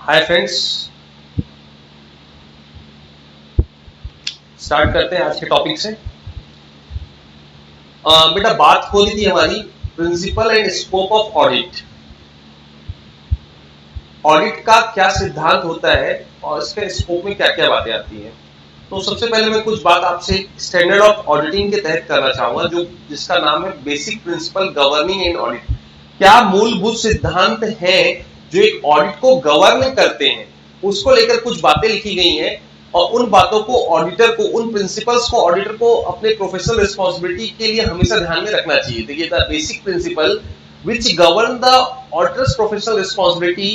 Hi friends, start करते हैं आज के टॉपिक से। बेटा बात हो रही थी हमारी principle and scope of audit. Audit का क्या सिद्धांत होता है और इसके स्कोप में क्या क्या बातें आती हैं। तो सबसे पहले मैं कुछ बात आपसे स्टैंडर्ड ऑफ ऑडिटिंग के तहत करना चाहूंगा, जो जिसका नाम है basic principle governing and audit. क्या मूलभूत सिद्धांत हैं जो एक ऑडिट को गवर्न करते हैं, उसको लेकर कुछ बातें लिखी गई हैं और उन बातों को ऑडिटर को, उन प्रिंसिपल्स को ऑडिटर को अपने प्रोफेशनल रिस्पांसिबिलिटी के लिए हमेशा ध्यान में रखना चाहिए। देखिए, the basic principle which govern the auditor's professional responsibility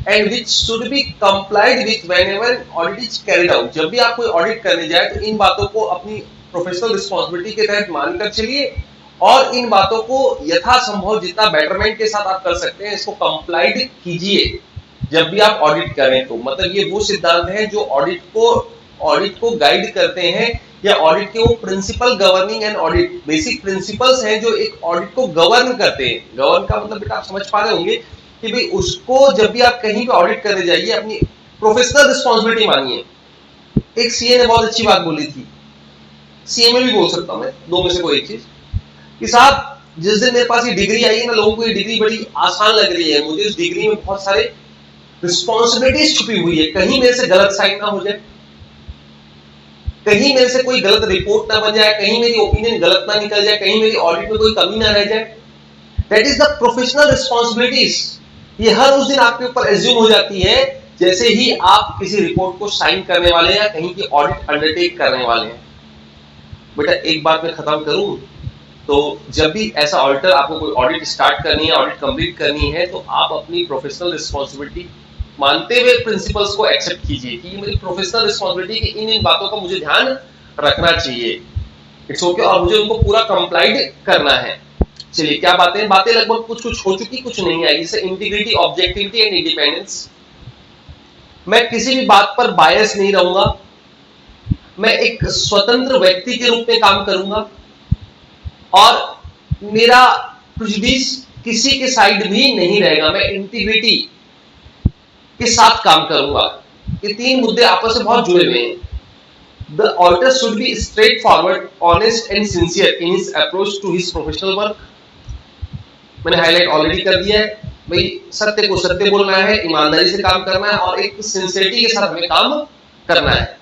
and which should be complied with whenever audit is carried out। जब भी आप कोई ऑडिट करने जाए तो इन बातों को अपनी प्रोफेशनल रिस्पांसिबिलिटी के तहत मानकर चलिए और इन बातों को यथासंभव जितना बेटरमेंट के साथ आप कर सकते हैं इसको कंप्लाइड कीजिए जब भी आप ऑडिट करें। तो मतलब ये वो सिद्धांत है जो ऑडिट को गाइड करते हैं, या ऑडिट के वो principle governing and audit basic principles हैं जो एक ऑडिट को गवर्न करते हैं। गवर्न का मतलब बेटा आप समझ पा रहे होंगे कि भाई उसको जब भी आप कहीं पे ऑडिट करने जाइए अपनी प्रोफेशनल रिस्पांसिबिलिटी मानिए। एक सीए ने बहुत अच्छी बात बोली थी, सीए में भी बोल सकता हूं मैं, दो में से कोई एक चीज, कि साहब जिस दिन मेरे पास ये डिग्री आई है ना, लोगों को ये डिग्री बड़ी आसान लग रही है, मुझे इस डिग्री में बहुत सारे रिस्पांसिबिलिटीज छुपी हुई है। कहीं मेरे से गलत साइन ना हो जाए, कहीं मेरे से कोई गलत रिपोर्ट ना बन जाए, कहीं मेरी ओपिनियन गलत ना निकल जाए, कहीं मेरी ऑडिट में कोई कमी ना रह जाए। That is the professional responsibilities. ये हर उस दिन आपके ऊपर एज्यूम हो जाती है जैसे ही आप किसी रिपोर्ट को साइन करने वाले हैं या कहीं की ऑडिट अंडरटेक करने वाले हैं। बेटा एक बात मैं खत्म करूं, तो जब भी ऐसा ऑडिटर आपको कोई ऑडिट स्टार्ट करनी है, ऑडिट कंप्लीट करनी है, तो आप अपनी प्रोफेशनल रिस्पांसिबिलिटी मानते हुए प्रिंसिपल्स को एक्सेप्ट कीजिए कि ये मेरी प्रोफेशनल रिस्पांसिबिलिटी की इन बातों का मुझे ध्यान रखना चाहिए। इट्स ओके, और मुझे उनको पूरा कंप्लाइड करना है। चलिए क्या बातें लगभग कुछ हो चुकी, कुछ नहीं आई। जैसे इंटीग्रिटी, ऑब्जेक्टिविटी एंड इंडिपेंडेंस। मैं किसी भी बात पर बायस नहीं रहूंगा, मैं एक स्वतंत्र व्यक्ति के रूप में काम करूंगा और मेरा प्रेजुडिस किसी के साइड भी नहीं रहेगा। मैं इंटीग्रिटी के साथ काम करूंगा। ये तीन मुद्दे आपस में बहुत जुड़े हुए हैं। The auditor should be straightforward, honest and sincere in his approach to his professional work। मैंने हाईलाइट ऑलरेडी कर दिया है भाई, सत्य को सत्य बोलना है, ईमानदारी से काम करना है और एक सिंसियरिटी के साथ हमें काम करना है।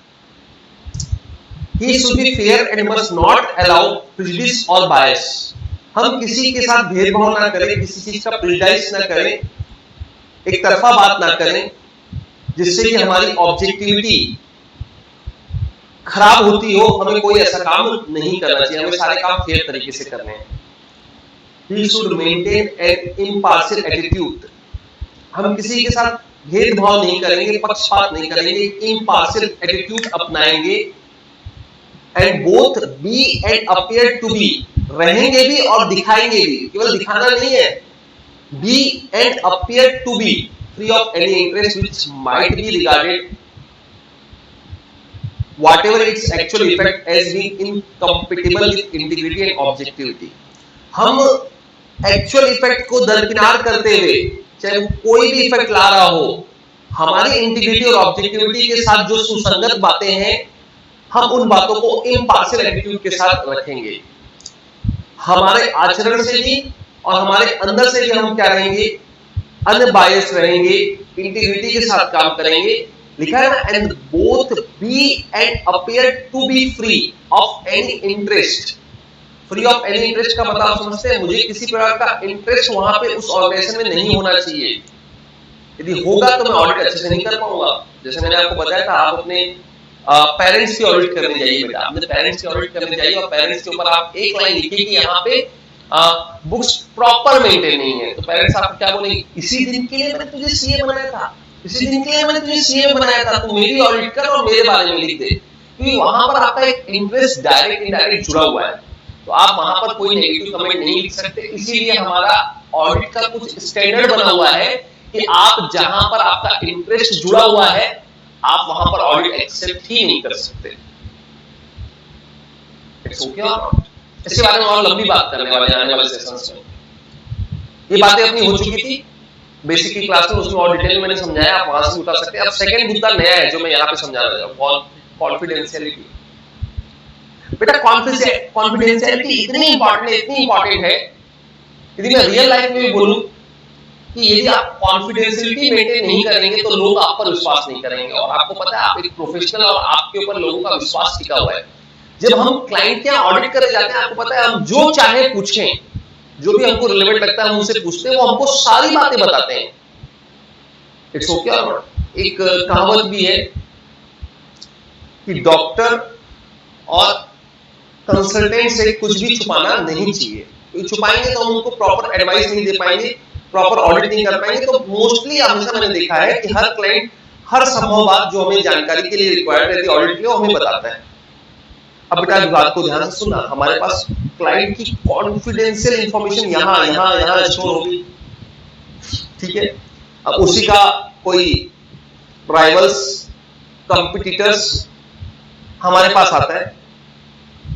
He should be fair and must not allow prejudice or bias। हम किसी के साथ भेदभाव ना करें, किसी चीज का प्रेजुडिस ना करें, एक तरफा बात ना करें जिससे कि हमारी ऑब्जेक्टिविटी खराब होती हो। हमें कोई ऐसा काम नहीं करना चाहिए, हमें सारे काम फेयर तरीके से करने हैं। He should maintain an impartial attitude। हम किसी के साथ भेदभाव नहीं करेंगे, पक्षपात नहीं करेंगे, impartial attitude अपनाएंगे। And both be and appear to be, रहेंगे भी और दिखाएंगे भी, केवल दिखाना नहीं है। Be and appear to be free of any interest which might be regarded whatever its actual effect as being incompatible with integrity and objectivity। हम एक्चुअल इफेक्ट को दरकिनार करते हुए, चाहे वो कोई भी इफेक्ट ला रहा हो, हमारी इंटीग्रिटी और ऑब्जेक्टिविटी के साथ जो सुसंगत बातें हैं, हम उन बातों को इम्पार्शियल एटीट्यूड के साथ रखेंगे। हमारे आचरण से भी और हमारे अंदर से भी हम क्या रहेंगे, अनबायस रहेंगे, इंटीग्रिटी के साथ काम करेंगे। लिखा है ना, and both be and appear to be free of any interest. Free of any interest का मतलब आप समझते हैं, मुझे किसी प्रकार का इंटरेस्ट वहां पे उस ऑर्गेनाइजेशन में नहीं होना चाहिए। यदि होगा तो मैं ऑडिट अच्छे से नहीं कर पाऊंगा। जैसे मैंने आपको बताया था, आप अपने पेरेंट्स की ऑडिट करने जाइए बेटा, अपने पेरेंट्स की ऑडिट करने जाइए और पेरेंट्स के ऊपर आप एक लाइन लिखिए कि यहाँ पे बुक्स प्रॉपर मेंटेन नहीं है, तो पेरेंट्स आपको क्या बोलेंगे, इसी दिन के लिए मैंने तुझे सीए बनाया था, इसी दिन के लिए मैंने तुझे सीए बनाया था, तू मेरी ऑडिट कर और मेरे बारे में लिख दे। क्योंकि वहां पर आपका एक इंटरेस्ट डायरेक्ट इनडायरेक्ट जुड़ा हुआ है, तो आप वहां पर कोई नेगेटिव कमेंट नहीं लिख सकते। इसीलिए हमारा ऑडिट का कुछ स्टैंडर्ड बना हुआ है कि आप जहां पर आपका इंटरेस्ट जुड़ा हुआ है, आप वहां पर ऑडिट एक्सेप्ट ही नहीं कर सकते। It's okay. इसके बारे में और लंबी बात करने वाले आने वाले सेशंस में। ये बातें अपनी हो चुकी थी। बेसिक की क्लास में उसमें और डिटेल मैंने समझाया, आप वहां से उठा सकते हैं। अब सेकंड मुद्दा नया है जो मैं यहाँ पे समझाना चाहूँ, कॉन्फिडेंशियलिटी। बेटा कॉन्फिडेंशियलिटी इतनी इंपॉर्टेंट है, यदि मैं रियल लाइफ में भी बोलूं कि यदि आप कॉन्फिडेंशियलिटी मेंटेन नहीं करेंगे तो लोग आप पर विश्वास नहीं करेंगे। और आपको पता है आप एक प्रोफेशनल और आपके ऊपर लोगों का विश्वास टिका हुआ है। जब हम क्लाइंट के यहाँ ऑडिट करने जाते हैं, आपको पता है हम जो चाहे पूछें, जो भी हमको रिलेवेंट लगता है हम उनसे पूछते हैं, वो हमको सारी बातें बताते हैं। इट्स ओके और नॉट। एक कहावत भी है कि डॉक्टर और कंसल्टेंट से कुछ भी छुपाना नहीं चाहिए, क्योंकि छुपाएंगे तो हम उनको प्रॉपर एडवाइस नहीं दे पाएंगे, प्रॉपर ऑडिट नहीं कर पाएंगे। तो मोस्टली हमेशा मैंने देखा है कि हर क्लाइंट हर संभव बात जो हमें जानकारी के लिए रिक्वायर्ड रहती है ऑडिट के लिए, वो हमें बताता है। अब बेटा इस बात को ध्यान से सुनना, हमारे पास क्लाइंट की कॉन्फिडेंशियल इंफॉर्मेशन यहाँ स्टोर होगी, ठीक है। अब उसी का कोई राइवल्स, कंपटीटर्स हमारे पास आता है।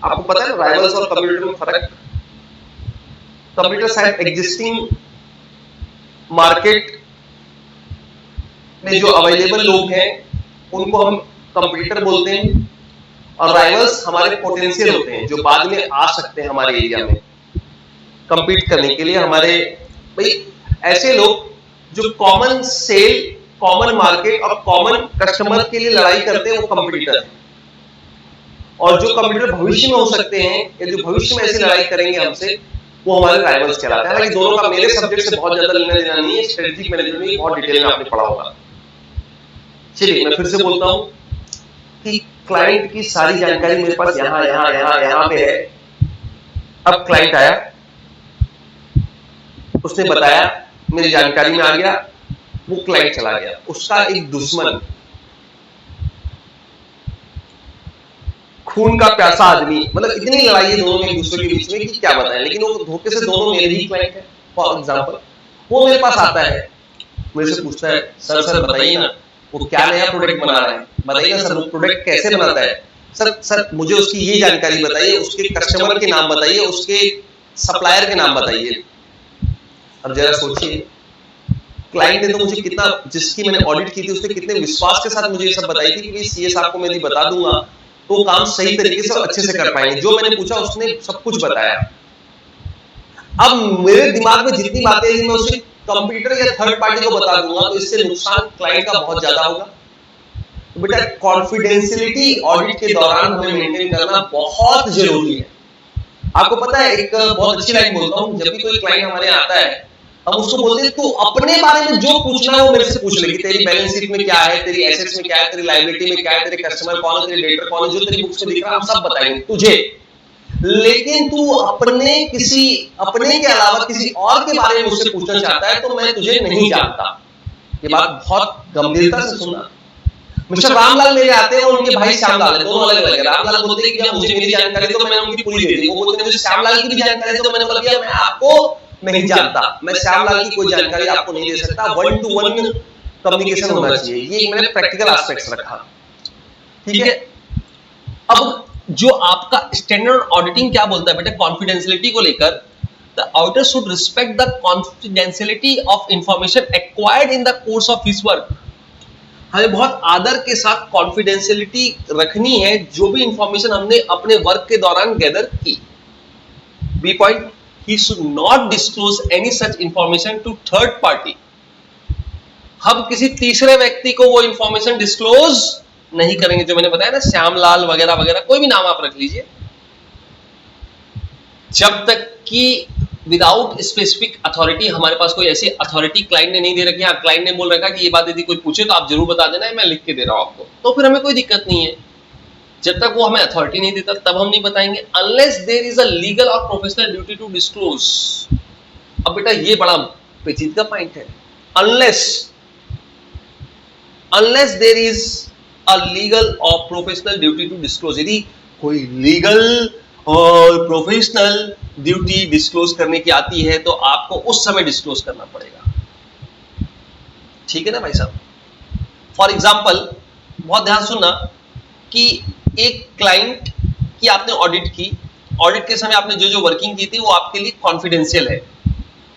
आपको पता है ना राइवल्स और कंपटीटर में फर्क? कंपटीटर शायद एग्जिस्टिंग मार्केट में जो अवेलेबल लोग हैं उनको हम कंपटीटर बोलते हैं, और राइवल्स हमारे पोटेंशियल होते हैं जो बाद में आ सकते हैं हमारे एरिया में कंपीट करने के लिए। हमारे भाई ऐसे लोग जो कॉमन सेल, कॉमन मार्केट और कॉमन कस्टमर के लिए लड़ाई करते हैं, वो कंपटीटर हैं। और जो कंपटीटर भविष्य में हो सकते हैं या जो भविष्य में ऐसी लड़ाई करेंगे हमसे, वो हमारे राइवल्स कहलाते हैं। हालांकि दोनों का मेरे सब्जेक्ट से बहुत ज्यादा लेना देना नहीं है, स्ट्रेटेजिक मैनेजमेंट में बहुत डिटेल में आपने पढ़ा होगा। चलिए मैं फिर से बोलता हूं कि क्लाइंट की सारी जानकारी मेरे पास यहाँ पे है। अब क्लाइंट आया, उसने बताया, मेरी जानकारी में आ गया, वो क्लाइंट चला गया। उसका एक दुश्मन, खून का प्यासा आदमी, मतलब इतनी लड़ाई है दोनों में एक दूसरे के बीच में कि क्या बताएं, लेकिन वो धोखे से दोनों मेरे ही क्लाइंट है। फॉर एग्जांपल वो मेरे पास आता है, मेरे से पूछता है सर बताइए ना वो क्या नया प्रोडक्ट बना रहा है, बताइए ना सर वो प्रोडक्ट कैसे बनाता है, सर मुझे उसकी ये जानकारी बताइए, उसके कस्टमर के नाम बताइए, उसके सप्लायर के नाम बताइए। अब जरा सोचिए, क्लाइंट ने तो मुझे कितना, जिसकी मैंने ऑडिट की थी उसने कितने विश्वास के साथ मुझे ये सब बताई थी कि सीएस आपको मैं बता दूंगा तो काम सही तरीके से अच्छे से कर पाएंगे। जो मैंने पूछा उसने सब कुछ बताया। अब मेरे दिमाग में जितनी बातें हैं मैं उसे कंप्यूटर या थर्ड पार्टी को बता दूंगा, तो इससे नुकसान क्लाइंट का बहुत ज्यादा होगा। तो बेटा कॉन्फिडेंशियलिटी ऑडिट के दौरान हमें मेंटेन करना बहुत जरूरी है। आपको पता है एक बहुत अच्छी लाइन बोलता हूँ, जब भी कोई क्लाइंट हमारे आता है हम उसको बोलते हैं तू अपने बारे में जो पूछना है वो मेरे से पूछ लेगी। तेरी बैलेंस शीट में क्या है, तेरी एसेट्स में क्या है, तेरी लायबिलिटी में क्या है, तेरे कस्टमर कौन है, तेरे डेटर कौन है, जो तेरी बुक्स में दिख रहा है हम सब बताएंगे तुझे। लेकिन तू अपने के अलावा किसी और के बारे में मुझसे पूछना चाहता है तो मैं तुझे नहीं जानता। ये बात बहुत गंभीरता से सुनना। मिस्टर रामलाल मेरे आते हैं और उनके भाई श्यामलाल है, दोनों अलग अलग है। रामलाल बोलते हैं कि मुझे मेरी जानकारी तो मैंने उनकी पूरी दे दी, वो बोलते हैं मुझे श्यामलाल की भी जानकारी तो मैंने बोल दिया मैं आपको नहीं जानता, मैं श्यामलाल की कोई जानकारी आपको नहीं दे सकता। 1-to-1 कम्युनिकेशन होना चाहिए, ये मैंने प्रैक्टिकल एस्पेक्ट्स रखा, ठीक है। अब जो आपका स्टैंडर्ड ऑडिटिंग क्या बोलता है बेटा कॉन्फिडेंशियलिटी को लेकर, the auditor should respect the confidentiality of information acquired in the course of his work. हमें बहुत आदर के साथ कॉन्फिडेंशियलिटी रखनी है जो भी इंफॉर्मेशन हमने अपने वर्क के दौरान गैदर की। B point, he should not disclose any such information to third party। हम किसी तीसरे व्यक्ति को वो इंफॉर्मेशन डिस्क्लोज नहीं करेंगे, जो मैंने बताया ना श्यामलाल वगैरह वगैरह, कोई भी नाम आप रख लीजिए, जब तक कि विदाउट स्पेसिफिक अथॉरिटी, हमारे पास कोई ऐसी अथॉरिटी क्लाइंट ने नहीं दे रखी है, क्लाइंट ने बोल रखा कि ये बात यदि कोई पूछे तो आप जरूर बता देना, मैं लिख के दे रहा हूं आपको, तो फिर हमें कोई दिक्कत नहीं है। जब तक वो हमें अथॉरिटी नहीं देता तब हम नहीं बताएंगे, unless there is a legal or professional duty to disclose. अब बेटा ये बड़ा पेचीदा पॉइंट है, unless there is a legal or professional duty to disclose. यदि कोई legal or professional duty disclose करने की आती है तो आपको उस समय डिस्क्लोज करना पड़ेगा, ठीक है ना भाई साहब। फॉर एग्जाम्पल बहुत ध्यान सुनना कि एक क्लाइंट की आपने ऑडिट की, ऑडिट के समय आपने जो जो वर्किंग की थी वो आपके लिए कॉन्फिडेंशियल है,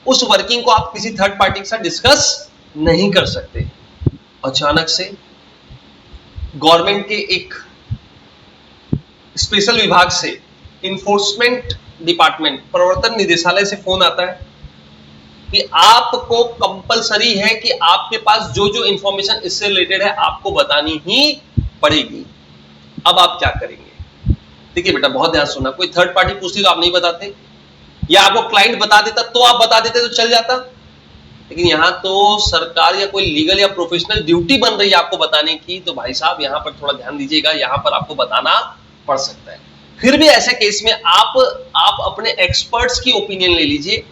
उस वर्किंग को आप किसी थर्ड पार्टी के साथ डिस्कस नहीं कर सकते। अचानक से गवर्नमेंट के एक स्पेशल विभाग से, इन्फोर्समेंट डिपार्टमेंट, प्रवर्तन निदेशालय से फोन आता है कि आपको कंपलसरी है कि आपके पास जो जो इंफॉर्मेशन इससे रिलेटेड है आपको बतानी ही पड़ेगी। अब आप क्या करेंगे? देखिए बेटा, बहुत ध्यान सुनना। कोई थर्ड पार्टी पूछती तो आप नहीं बताते, या आपको क्लाइंट बता देता तो आप बता देते तो चल जाता, लेकिन यहां तो सरकार या कोई लीगल या प्रोफेशनल ड्यूटी बन रही है आपको बताने की, तो भाई साहब यहां पर थोड़ा ध्यान दीजिएगा, यहां पर आपको बताना पड़ सकता है। फिर भी ऐसे केस में आप अपने एक्सपर्ट्स की ओपिनियन ले लीजिए,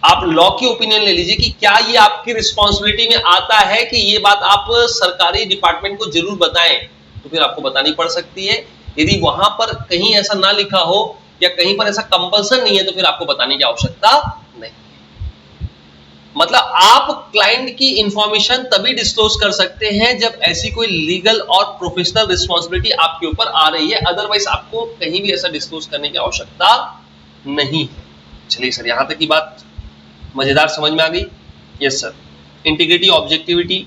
आप लॉ की ओपिनियन ले लीजिए कि क्या ये आपकी रिस्पॉन्सिबिलिटी में आता है कि ये बात आप सरकारी डिपार्टमेंट को जरूर बताएं, तो फिर आपको बतानी पड़ सकती है। यदि वहां पर कहीं ऐसा ना लिखा हो या कहीं पर ऐसा कंपल्सन नहीं है तो फिर आपको बताने की आवश्यकता नहीं है। मतलब आप क्लाइंट की इंफॉर्मेशन तभी डिस्क्लोज कर सकते हैं जब ऐसी कोई लीगल और प्रोफेशनल रिस्पॉन्सिबिलिटी आपके ऊपर आ रही है, अदरवाइज आपको कहीं भी ऐसा डिस्क्लोज करने की आवश्यकता नहीं है। चलिए सर, यहां तक की बात मजेदार समझ में आ गई? Yes sir. Integrity, objectivity,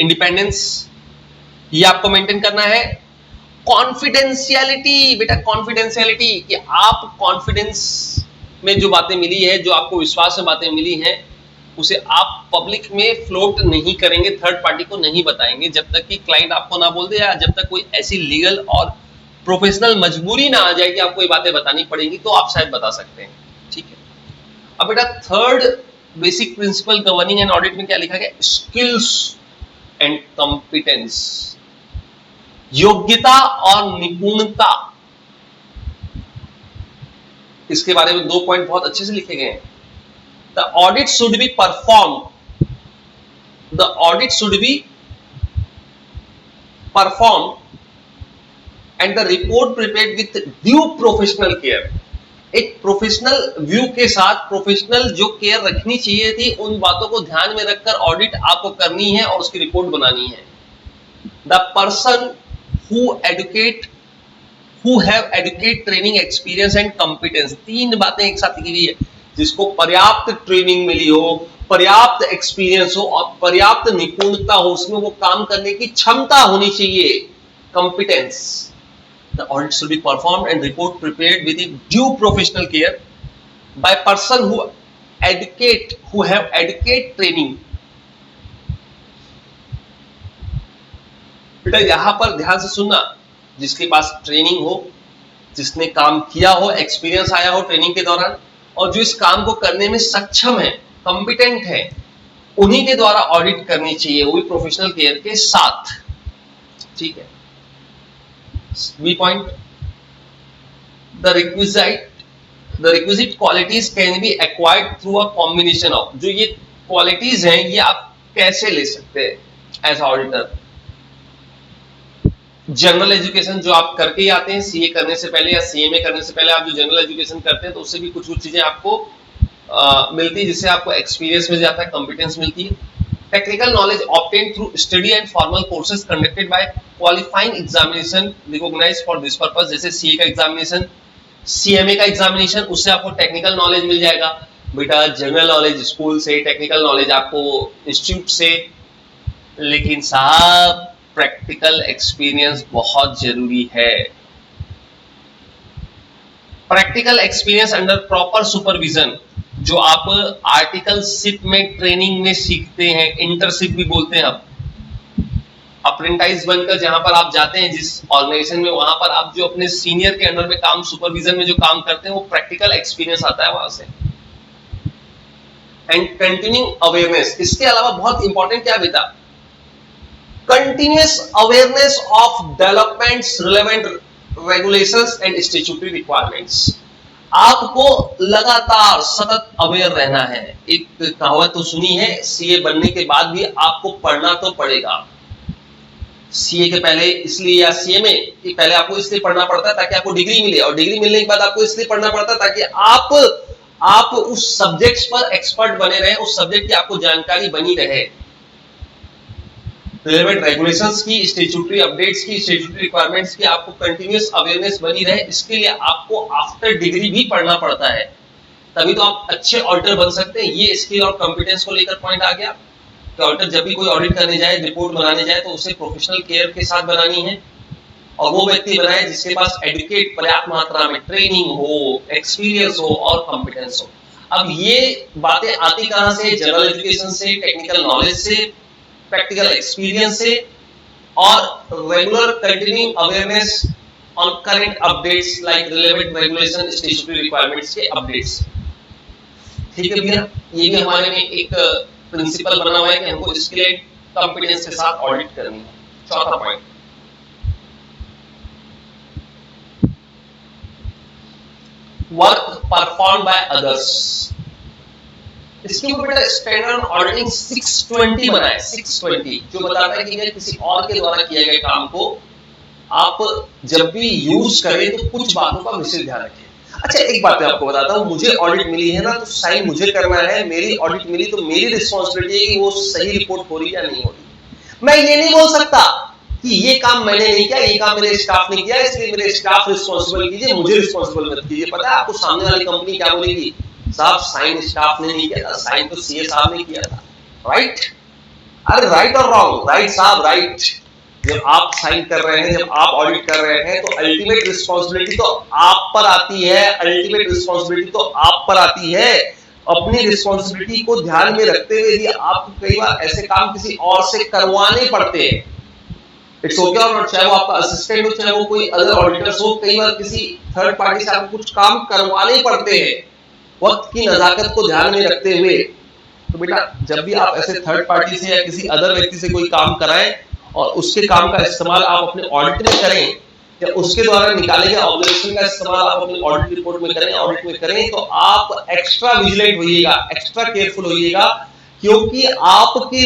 independence, ये आपको मेंटेन करना है। कॉन्फिडेंशियलिटी, बेटा कॉन्फिडेंशियलिटी, कि आप कॉन्फिडेंस में जो बातें मिली है, जो आपको विश्वास में बातें मिली हैं, उसे आप पब्लिक में फ्लोट नहीं करेंगे, थर्ड पार्टी को नहीं बताएंगे जब तक कि क्लाइंट आपको ना बोल दे, या जब तक कोई ऐसी लीगल और प्रोफेशनल मजबूरी ना आ जाए कि आपको ये बातें बतानी पड़ेंगी, तो आप शायद बता सकते हैं। ठीक है। अब बेटा, third basic principle governing and audit में क्या लिखा गया? स्किल्स एंड कॉम्पिटेंस, योग्यता और निपुणता। इसके बारे में 2 पॉइंट बहुत अच्छे से लिखे गए हैं। The audit should be perform, the audit should be perform and the report prepared with due professional care. एक प्रोफेशनल व्यू के साथ प्रोफेशनल जो केयर रखनी चाहिए थी, उन बातों को ध्यान में रखकर ऑडिट आपको करनी है और उसकी रिपोर्ट बनानी है। The person who have educate training experience and competence, 3 बातें एक साथ लिखी हुई है। जिसको पर्याप्त ट्रेनिंग मिली हो, पर्याप्त एक्सपीरियंस हो और पर्याप्त निपुणता हो, उसमें वो काम करने की क्षमता होनी चाहिए, competence. The audit should be performed and report prepared with due professional care by person who have educate training. बेटा यहां पर ध्यान से सुनना, जिसके पास ट्रेनिंग हो, जिसने काम किया हो, एक्सपीरियंस आया हो ट्रेनिंग के दौरान, और जो इस काम को करने में सक्षम है, कॉम्पिटेंट है, उन्हीं के द्वारा ऑडिट करनी चाहिए, वो भी प्रोफेशनल केयर के साथ। ठीक है। B point, the requisite qualities can be acquired through a combination of. जो ये क्वालिटीज हैं, ये आप कैसे ले सकते हैं एज ऑडिटर? जनरल एजुकेशन जो आप करके ही आते हैं, सीए करने से पहले या सीएमए करने से पहले आप जो जनरल एजुकेशन करते हैं, तो उससे भी कुछ चीजें आपको मिलती है, जिससे आपको एक्सपीरियंस मिल जाता है, कॉम्पिटेंस मिलती है। Technical knowledge obtained through study and formal courses conducted by qualifying examination recognised for this purpose. जैसे सीए का एग्जामिनेशन, सीएमए का एग्जामिनेशन, उससे आपको टेक्निकल नॉलेज मिल जाएगा। बेटा जनरल नॉलेज स्कूल से, टेक्निकल नॉलेज आपको इंस्टीट्यूट से, लेकिन साहब प्रैक्टिकल एक्सपीरियंस बहुत जरूरी है। Practical experience under proper supervision, जो आप आर्टिकलशिप में ट्रेनिंग में सीखते हैं, इंटर्नशिप भी बोलते हैं आप, अप्रेंटाइज बनकर जहां पर आप जाते हैं जिस ऑर्गेनाइजेशन में, वहां पर आप जो अपने सीनियर के अंडर में काम, सुपरविजन में जो काम करते हैं, वो प्रैक्टिकल एक्सपीरियंस आता है वहां से। एंड कंटिन्यूइंग अवेयरनेस, इसके अलावा बहुत इंपॉर्टेंट क्या बेटा? Continuous awareness of developments, relevant regulations and statutory requirements. आपको लगातार सतत अवेयर रहना है। एक कहावत तो सुनी है, सीए बनने के बाद भी आपको पढ़ना तो पड़ेगा। सीए के पहले इसलिए, या सीएमए के पहले आपको इसलिए पढ़ना पड़ता है ताकि आपको डिग्री मिले, और डिग्री मिलने के बाद आपको इसलिए पढ़ना पड़ता है ताकि आप उस सब्जेक्ट्स पर एक्सपर्ट बने रहे, उस सब्जेक्ट की आपको जानकारी बनी रहे। रिलेवेंट रेगुलेशंस की, स्टैट्यूटरी अपडेट्स की, स्टैट्यूटरी रिक्वायरमेंट्स की आपको कंटीन्यूअस अवेयरनेस बनी रहे, इसके लिए आपको आफ्टर डिग्री भी पढ़ना पड़ता है तभी तो आप अच्छे ऑडिटर बन सकते हैं। ये स्किल और कॉम्पिटेंस को लेकर पॉइंट आ गया कि ऑडिटर जब भी कोई ऑडिट करने जाए, रिपोर्ट बनाने जाए, तो उसे प्रोफेशनल केयर के साथ बनानी है और वो व्यक्ति बनाए जिसके पास एडुकेट पर्याप्त मात्रा में ट्रेनिंग हो, एक्सपीरियंस हो और कॉम्पिटेंस हो। अब ये बातें आती कहां से? जनरल एजुकेशन से, टेक्निकल नॉलेज से, प्रैक्टिकल एक्सपीरियंस से और regular continuing awareness on current updates like relevant regulation, statutory requirements के अपडेट्स। ठीक है भैया, ये भी हमारे में एक प्रिंसिपल बना हुआ है कि हमको स्किल एंड कॉम्पिटेंस के साथ ऑडिट करनी है। चौथा point, work perform by others. इसके ऊपर बेटा स्टैंडर्ड ऑडिटिंग 620 बना है, 620, जो बताता है कि किसी और के द्वारा किए गए काम को आप जब भी यूज करें तो कुछ बातों का विशेष ध्यान रखें। अच्छा, एक बात मैं आपको बताता हूं, मुझे ऑडिट मिली है ना, तो साइन मुझे करना है। मेरी ऑडिट मिली तो मेरी रिस्पॉन्सिबिलिटी है कि वो सही रिपोर्ट हो रही या नहीं हो रही। मैं ये नहीं बोल सकता कि ये काम मैंने नहीं किया, ये काम मेरे स्टाफ ने किया, इसलिए मेरे स्टाफ रिस्पॉन्सिबल कीजिए, मुझे रिस्पॉन्सिबल मत कीजिए। पता है आपको सामने वाली कंपनी क्या बोलेगी? साहब साइन स्टाफ ने नहीं किया था, साइन तो सीए साहब ने किया था। राइट? अरे राइट और रॉन्ग? राइट साहब, राइट। जब आप साइन कर रहे हैं, जब आप ऑडिट कर रहे हैं, तो अल्टीमेट रिस्पॉन्सिबिलिटी तो आप पर आती है, अल्टीमेट रिस्पॉन्सिबिलिटी तो आप पर आती है। अपनी रिस्पॉन्सिबिलिटी को ध्यान में रखते हुए यदि आपको कई बार ऐसे काम किसी और से करवाने पड़ते हैं, इट्स ओके और नॉट, चाहे वो आपका असिस्टेंट हो, चाहे वो कोई अदर ऑडिटर्स हो, कई बार किसी थर्ड पार्टी से आपको कुछ काम करवाने पड़ते हैं वक्त की नजाकत को ध्यान में रखते हुए। तो बेटा जब भी आप ऐसे थर्ड पार्टी से या किसी अदर व्यक्ति से कोई काम कराएं और उसके काम का इस्तेमाल आप अपने ऑडिट में करें या उसके द्वारा निकाले गए ऑब्जर्वेशन का इस्तेमाल आप अपनी ऑडिट रिपोर्ट में करें, ऑडिट में करें, तो आप एक्स्ट्रा विजिलेंट होइएगा, एक्स्ट्रा केयरफुल होइएगा, क्योंकि आपकी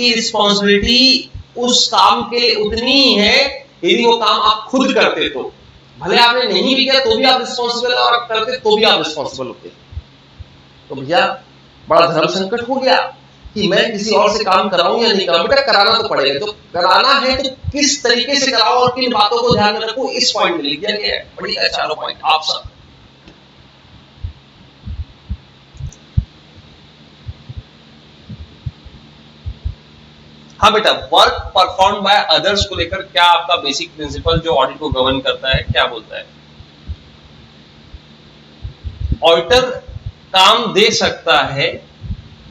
रिस्पॉन्सिबिलिटी उस काम के लिए उतनी ही है यदि वो काम आप खुद करते तो। भले आपने नहीं भी किया तो भी आप रिस्पॉन्सिबल है, और आप करते तो भी आप रिस्पॉन्सिबल होते। तो भैया बड़ा धर्म संकट हो गया कि मैं किसी और से काम कराऊं या नहीं कराऊं। बेटा कराना तो पड़ेगा, तो कराना है तो किस तरीके से कराओ और किन बातों को ध्यान में रखो, इस पॉइंट में लिख दिया गया है। पढ़िएगा चारों पॉइंट आप सब। हाँ बेटा, वर्क परफॉर्म बाय अदर्स को लेकर क्या आपका बेसिक प्रिंसिपल जो ऑडिट को गवर्न करता है क्या बोलता है? ऑडिटर काम दे सकता है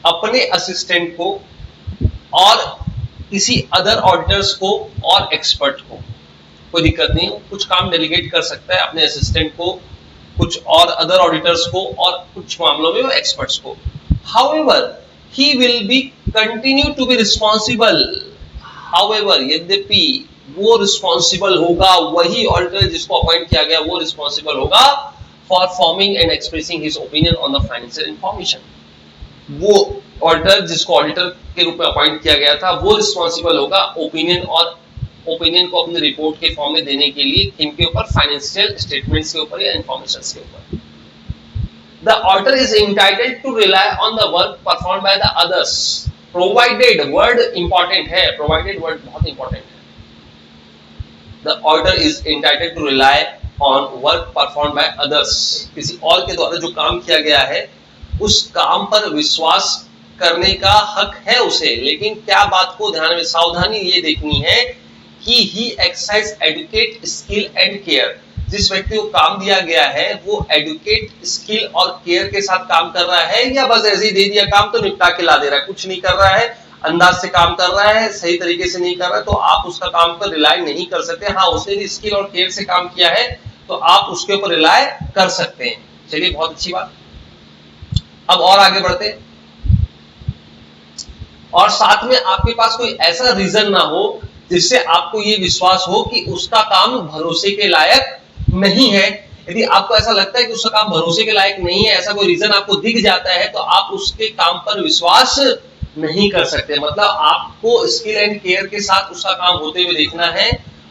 अपने असिस्टेंट को और किसी अदर ऑडिटर्स को और एक्सपर्ट को, कोई दिक्कत नहीं, कुछ काम डेलीगेट कर सकता है अपने असिस्टेंट को, कुछ और अदर ऑडिटर्स को और कुछ मामलों में वो एक्सपर्ट्स को। However he will be continue to be responsible, however यद्यपि वो रिस्पॉन्सिबल होगा, वही ऑडिटर जिसको अपॉइंट किया गया वो रिस्पॉन्सिबल होगा for forming and expressing his opinion on the financial information. वो ऑडिटर जिसको ऑडिटर के रूप में अपॉइंट किया गया था वो रिस्पॉन्सिबल होगा ओपिनियन को अपनी रिपोर्ट के फॉर्म में देने के लिए, इनके ऊपर फाइनेंशियल स्टेटमेंट्स के ऊपर या इंफॉर्मेशन के ऊपर। The auditor is entitled to rely on the work performed by the others, provided, word important है, provided word बहुत important है। The auditor is entitled to rely on work performed by others, किसी और के द्वारा जो काम किया गया है उस काम पर विश्वास करने का हक है उसे, लेकिन क्या बात को ध्यान में सावधानी ये देखनी है कि he exercise educate skill and care। जिस व्यक्ति को काम दिया गया है वो एडुकेट, स्किल और केयर के साथ काम कर रहा है या बस ऐसे ही दे दिया काम तो निपटा के ला दे रहा है, कुछ नहीं कर रहा है, अंदाज से काम कर रहा है, सही तरीके से नहीं कर रहा है, तो आप उसका काम पर रिलाय नहीं कर सकते। हाँ, उसने भी स्किल और केयर से काम किया है तो आप उसके ऊपर रिलाय कर सकते हैं। चलिए बहुत अच्छी बात। अब और आगे बढ़ते, और साथ में आपके पास कोई ऐसा रीजन ना हो जिससे आपको ये विश्वास हो कि उसका काम भरोसे के लायक नहीं है। यदि आपको ऐसा लगता है कि उसका काम भरोसे के लायक नहीं है, ऐसा कोई रीजन आपको दिख जाता है, तो आप उसके काम पर विश्वास नहीं कर सकते। मतलब आपको स्किल एंड केयर के साथ उसका काम होते हुए देखना है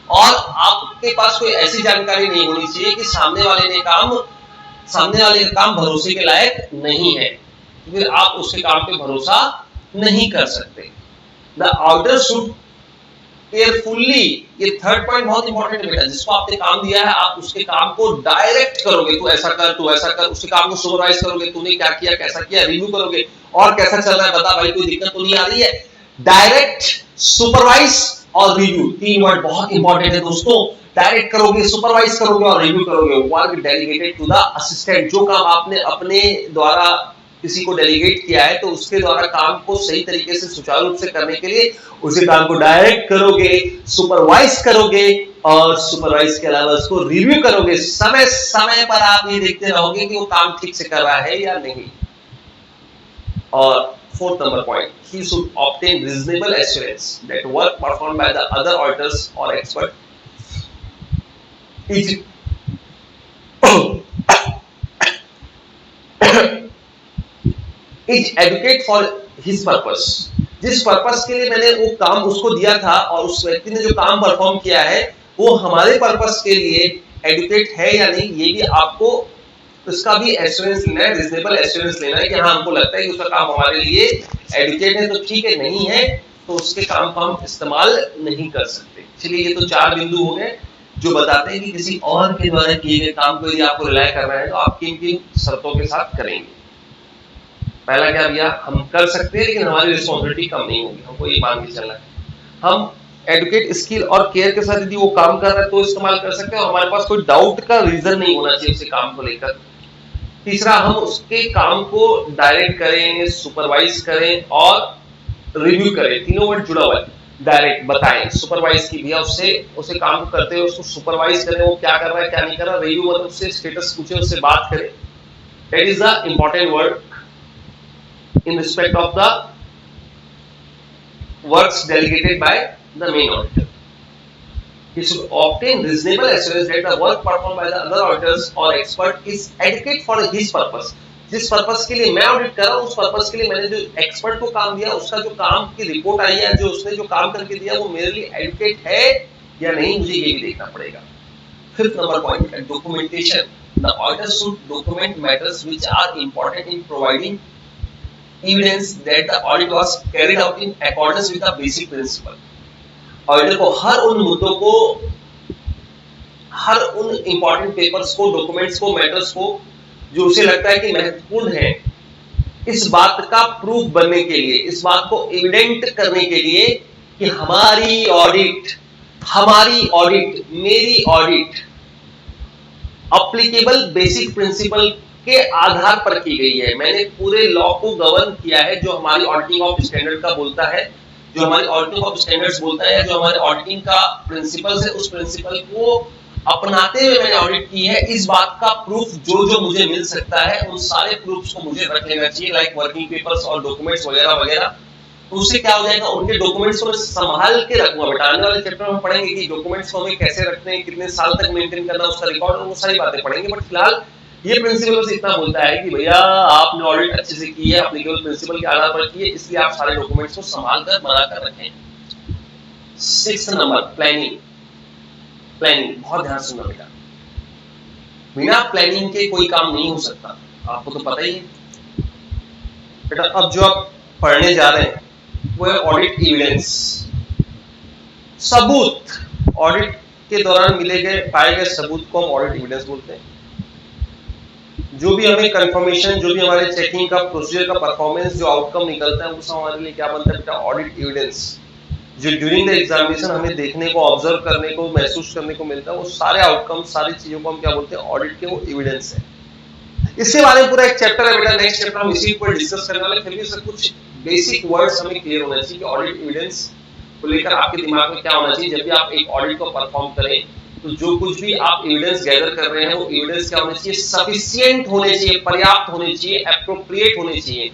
और आपके पास कोई ऐसी जानकारी नहीं होनी चाहिए कि सामने वाले का काम भरोसे के लायक नहीं है, फिर आप उसके काम पे भरोसा नहीं कर सकते। The auditor should केयरफुल्ली, ये थर्ड पॉइंट बहुत इंपॉर्टेंट है बेटा, जिसको आपने काम दिया है आप उसके काम को डायरेक्ट करोगे, तू ऐसा कर, तू ऐसा कर, उसके काम को सुपरवाइज करोगे, तूने क्या किया, कैसा किया, रिव्यू करोगे, और कैसा चल रहा है बता भाई, कोई दिक्कत तो नहीं आ रही है। डायरेक्ट, सुपरवाइज और रिव्यू, तीन वर्ड बहुत इंपॉर्टेंट है दोस्तों। डायरेक्ट करोगे, सुपरवाइज करोगे और रिव्यू करोगे। Work delegated to the assistant, जो काम आपने अपने द्वारा किसी को डेलीगेट किया है तो उसके द्वारा काम को सही तरीके से सुचारू रूप से करने के लिए उसे काम को डायरेक्ट करोगे, सुपरवाइज करोगे और सुपरवाइज के अलावा उसको रिव्यू करोगे। समय समय पर आप ये देखते रहोगे कि वो काम ठीक से कर रहा है या नहीं। और fourth number point, he should obtain reasonable assurance that work performed by the other auditors or expert is is adequate for his purpose। जिस पर्पस के लिए मैंने वो काम उसको दिया था और उस व्यक्ति ने जो काम परफॉर्म किया है वो हमारे पर्पस के लिए एडुकेट है या नहीं, ये भी आपको उसका भी एश्योरेंस लेना है, रीजनेबल एश्योरेंस लेना है कि हाँ हमको लगता है कि उसका काम हमारे लिए एडुकेट है तो ठीक है, नहीं है तो उसके काम को हम इस्तेमाल नहीं कर सकते। चलिए ये तो चार बिंदु हो गए जो बताते हैं कि किसी और के द्वारा किए गए काम को यदि आपको रिलाय करना है तो आप किन किन शर्तों के साथ करेंगे। पहला क्या भैया, हम कर सकते हैं लेकिन हमारी रिस्पॉन्सिबिलिटी कम नहीं होगी, हमको ये मान के चलना है। हम एडुकेट, स्किल और केयर के साथ यदि वो काम कर रहा है तो इस्तेमाल कर सकते हैं और हमारे पास कोई डाउट का रीजन नहीं होना चाहिए उसे काम को लेकर। तीसरा, हम उसके काम को डायरेक्ट करें, सुपरवाइज करें और रिव्यू करें। तीनों वर्ड जुड़ा हुआ है। डायरेक्ट बताएं, सुपरवाइज की भैया उससे उसे काम को करते हुए उसको सुपरवाइज करें, वो क्या कर रहा है क्या नहीं कर रहा। रिव्यू मतलब उससे स्टेटस पूछे, उससे बात करें। That is the important word in respect of the works delegated by the main auditor. He should obtain reasonable assurance that the work performed by the other auditors or expert is adequate for his purpose। जिस purpose के लिए मैं audit कर रहा हूं उस purpose के लिए मैंने जो एक्सपर्ट को काम दिया उसका जो काम की रिपोर्ट आई है, जो उसने जो काम करके दिया वो मेरे लिए एडुकेट है या नहीं, मुझे ये भी देखना पड़ेगा। Fifth number point, documentation. The auditor should document matters which are important in providing evidence that the audit was carried out in accordance with the basic principle। Auditor को हर उन मुद्दों को, हर उन इंपॉर्टेंट पेपर्स को, डॉक्यूमेंट्स को, matters को जो उसे लगता है कि महत्वपूर्ण है, इस बात का प्रूफ बनने के लिए, इस बात को एविडेंट करने के लिए कि हमारी ऑडिट, मेरी ऑडिट एप्लीकेबल बेसिक प्रिंसिपल के आधार पर की गई है। मैंने पूरे लॉ को गवर्न किया है जो हमारी ऑडिटिंग ऑफ स्टैंडर्ड का बोलता है, जो हमारी ऑडिटिंग ऑफ स्टैंडर्ड्स बोलता है, जो हमारे ऑडिटिंग का प्रिंसिपल्स है, उस प्रिंसिपल को अपनाते हुए मैंने ऑडिट की है। इस बात का प्रूफ जो मुझे मिल सकता है उन सारे प्रूफ्स को मुझे रख लेना चाहिए, लाइक वर्किंग पेपर्स और डॉक्यूमेंट्स वगैरह वगैरह। तो उससे क्या हो जाएगा, उनके डॉक्यूमेंट्स को संभाल के रखूंगा। बेटा आने वाले चैप्टर में हम पढ़ेंगे कि डॉक्यूमेंट्स को हमें कैसे रखते हैं, कितने साल तक मेंटेन करना उसका रिकॉर्ड, वो सारी बातें पढ़ेंगे। बट फिलहाल ये प्रिंसिपल बस इतना बोलता है कि भैया आपने ऑडिट अच्छे से की है, एप्लीकेबल प्रिंसिपल के आधार पर की है, इसलिए आप सारे डॉक्यूमेंट्स को संभाल कर बना कर रखें। Sixth number, planning. बहुत ध्यान सुनना बेटा, बिना प्लानिंग के कोई काम नहीं हो सकता, आपको तो पता ही है बेटा। अब जो आप पढ़ने जा रहे हैं वो है ऑडिट एविडेंस, सबूत। ऑडिट के दौरान मिले गए, पाए गए सबूत को हम ऑडिट एविडेंस बोलते हैं। जो भी हमें कंफर्मेशन, जो भी हमारे चेकिंग का प्रोसीजर का परफॉर्मेंस जो आउटकम निकलता है वो सब हमारे लिए क्या बनता है बेटा, ऑडिट एविडेंस। जो ड्यूरिंग द एग्जामिनेशन हमें देखने को, ऑब्जर्व करने को, महसूस करने को मिलता है, वो सारे आउटकम, सारी चीजों को हम क्या बोलते हैं, ऑडिट के वो एविडेंस है। इसके बारे में पूरा एक चैप्टर है बेटा, नेक्स्ट चैप्टर हम इसी पर डिस्कस करने वाले। फिर भी सब कुछ बेसिक वर्ड्स हमें क्लियर होना चाहिए कि ऑडिट एविडेंस को लेकर आपके दिमाग में क्या होना चाहिए। जब भी आप एक ऑडिट को परफॉर्म करें तो जो कुछ भी आप एविडेंस गैदर कर रहे हैं वो एविडेंस क्या होने चाहिए, सफिशिएंट होने चाहिए, पर्याप्त होने चाहिए, एप्रोप्रिएट होने चाहिए,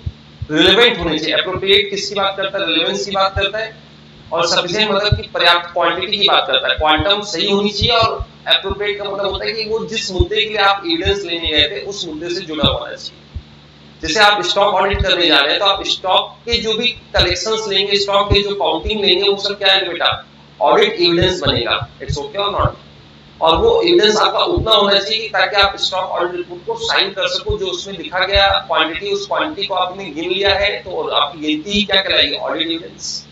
रिलेवेंट होने चाहिए। एप्रोप्रिएट किसकी बात करता है, रिलेवेंस की बात करता है, और सफिशिएंट मतलब कि पर्याप्त क्वांटिटी की बात करता है। क्वांटम सही होनी चाहिए और एप्रोप्रिएट का मतलब होता है कि वो जिस मुद्दे के लिए आप एविडेंस लेने गए थे उस मुद्दे से जुड़ा होना चाहिए। जैसे आप स्टॉक ऑडिट करने जा रहे हैं तो आप स्टॉक के जो भी कलेक्शंस लेंगे, स्टॉक के जो काउंटिंग लेंगे, वो सब क्या है बेटा, ऑडिट एविडेंस बनेगा। इट्स ओके और नॉट। और वो एविडेंस आपका उतना होना चाहिए ताकि आप स्टॉक ऑडिट रिपोर्ट को साइन कर सको, जो उसमें लिखा गया क्वांटिटी, उस क्वांटिटी को आपने गिन लिया है तो आपकी गिनती क्या कहलाएगी, audit evidence.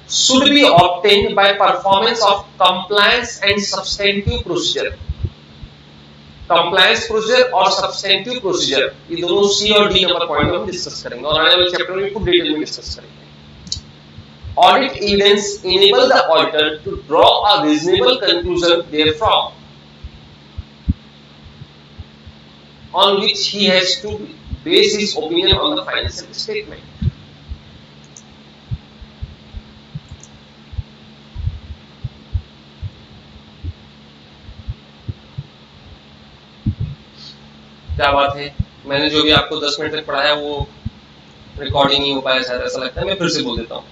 should be obtained by performance of compliance and substantive procedure. Compliance procedure और सब्सटेंटिव प्रोसीजर, ये दोनों सी और डी नंबर पॉइंट में हम डिस्कस करेंगे और आने वाले चैप्टर में खूब डिटेल में डिस्कस करेंगे। Audit evidence enable the auditor to draw a reasonable conclusion therefrom, on which he has to base his opinion on the financial statement. क्या बात है, मैंने जो भी आपको 10 मिनट तक पढ़ाया वो रिकॉर्डिंग नहीं हो पाया शायद, ऐसा लगता है। मैं फिर से बोल देता हूँ,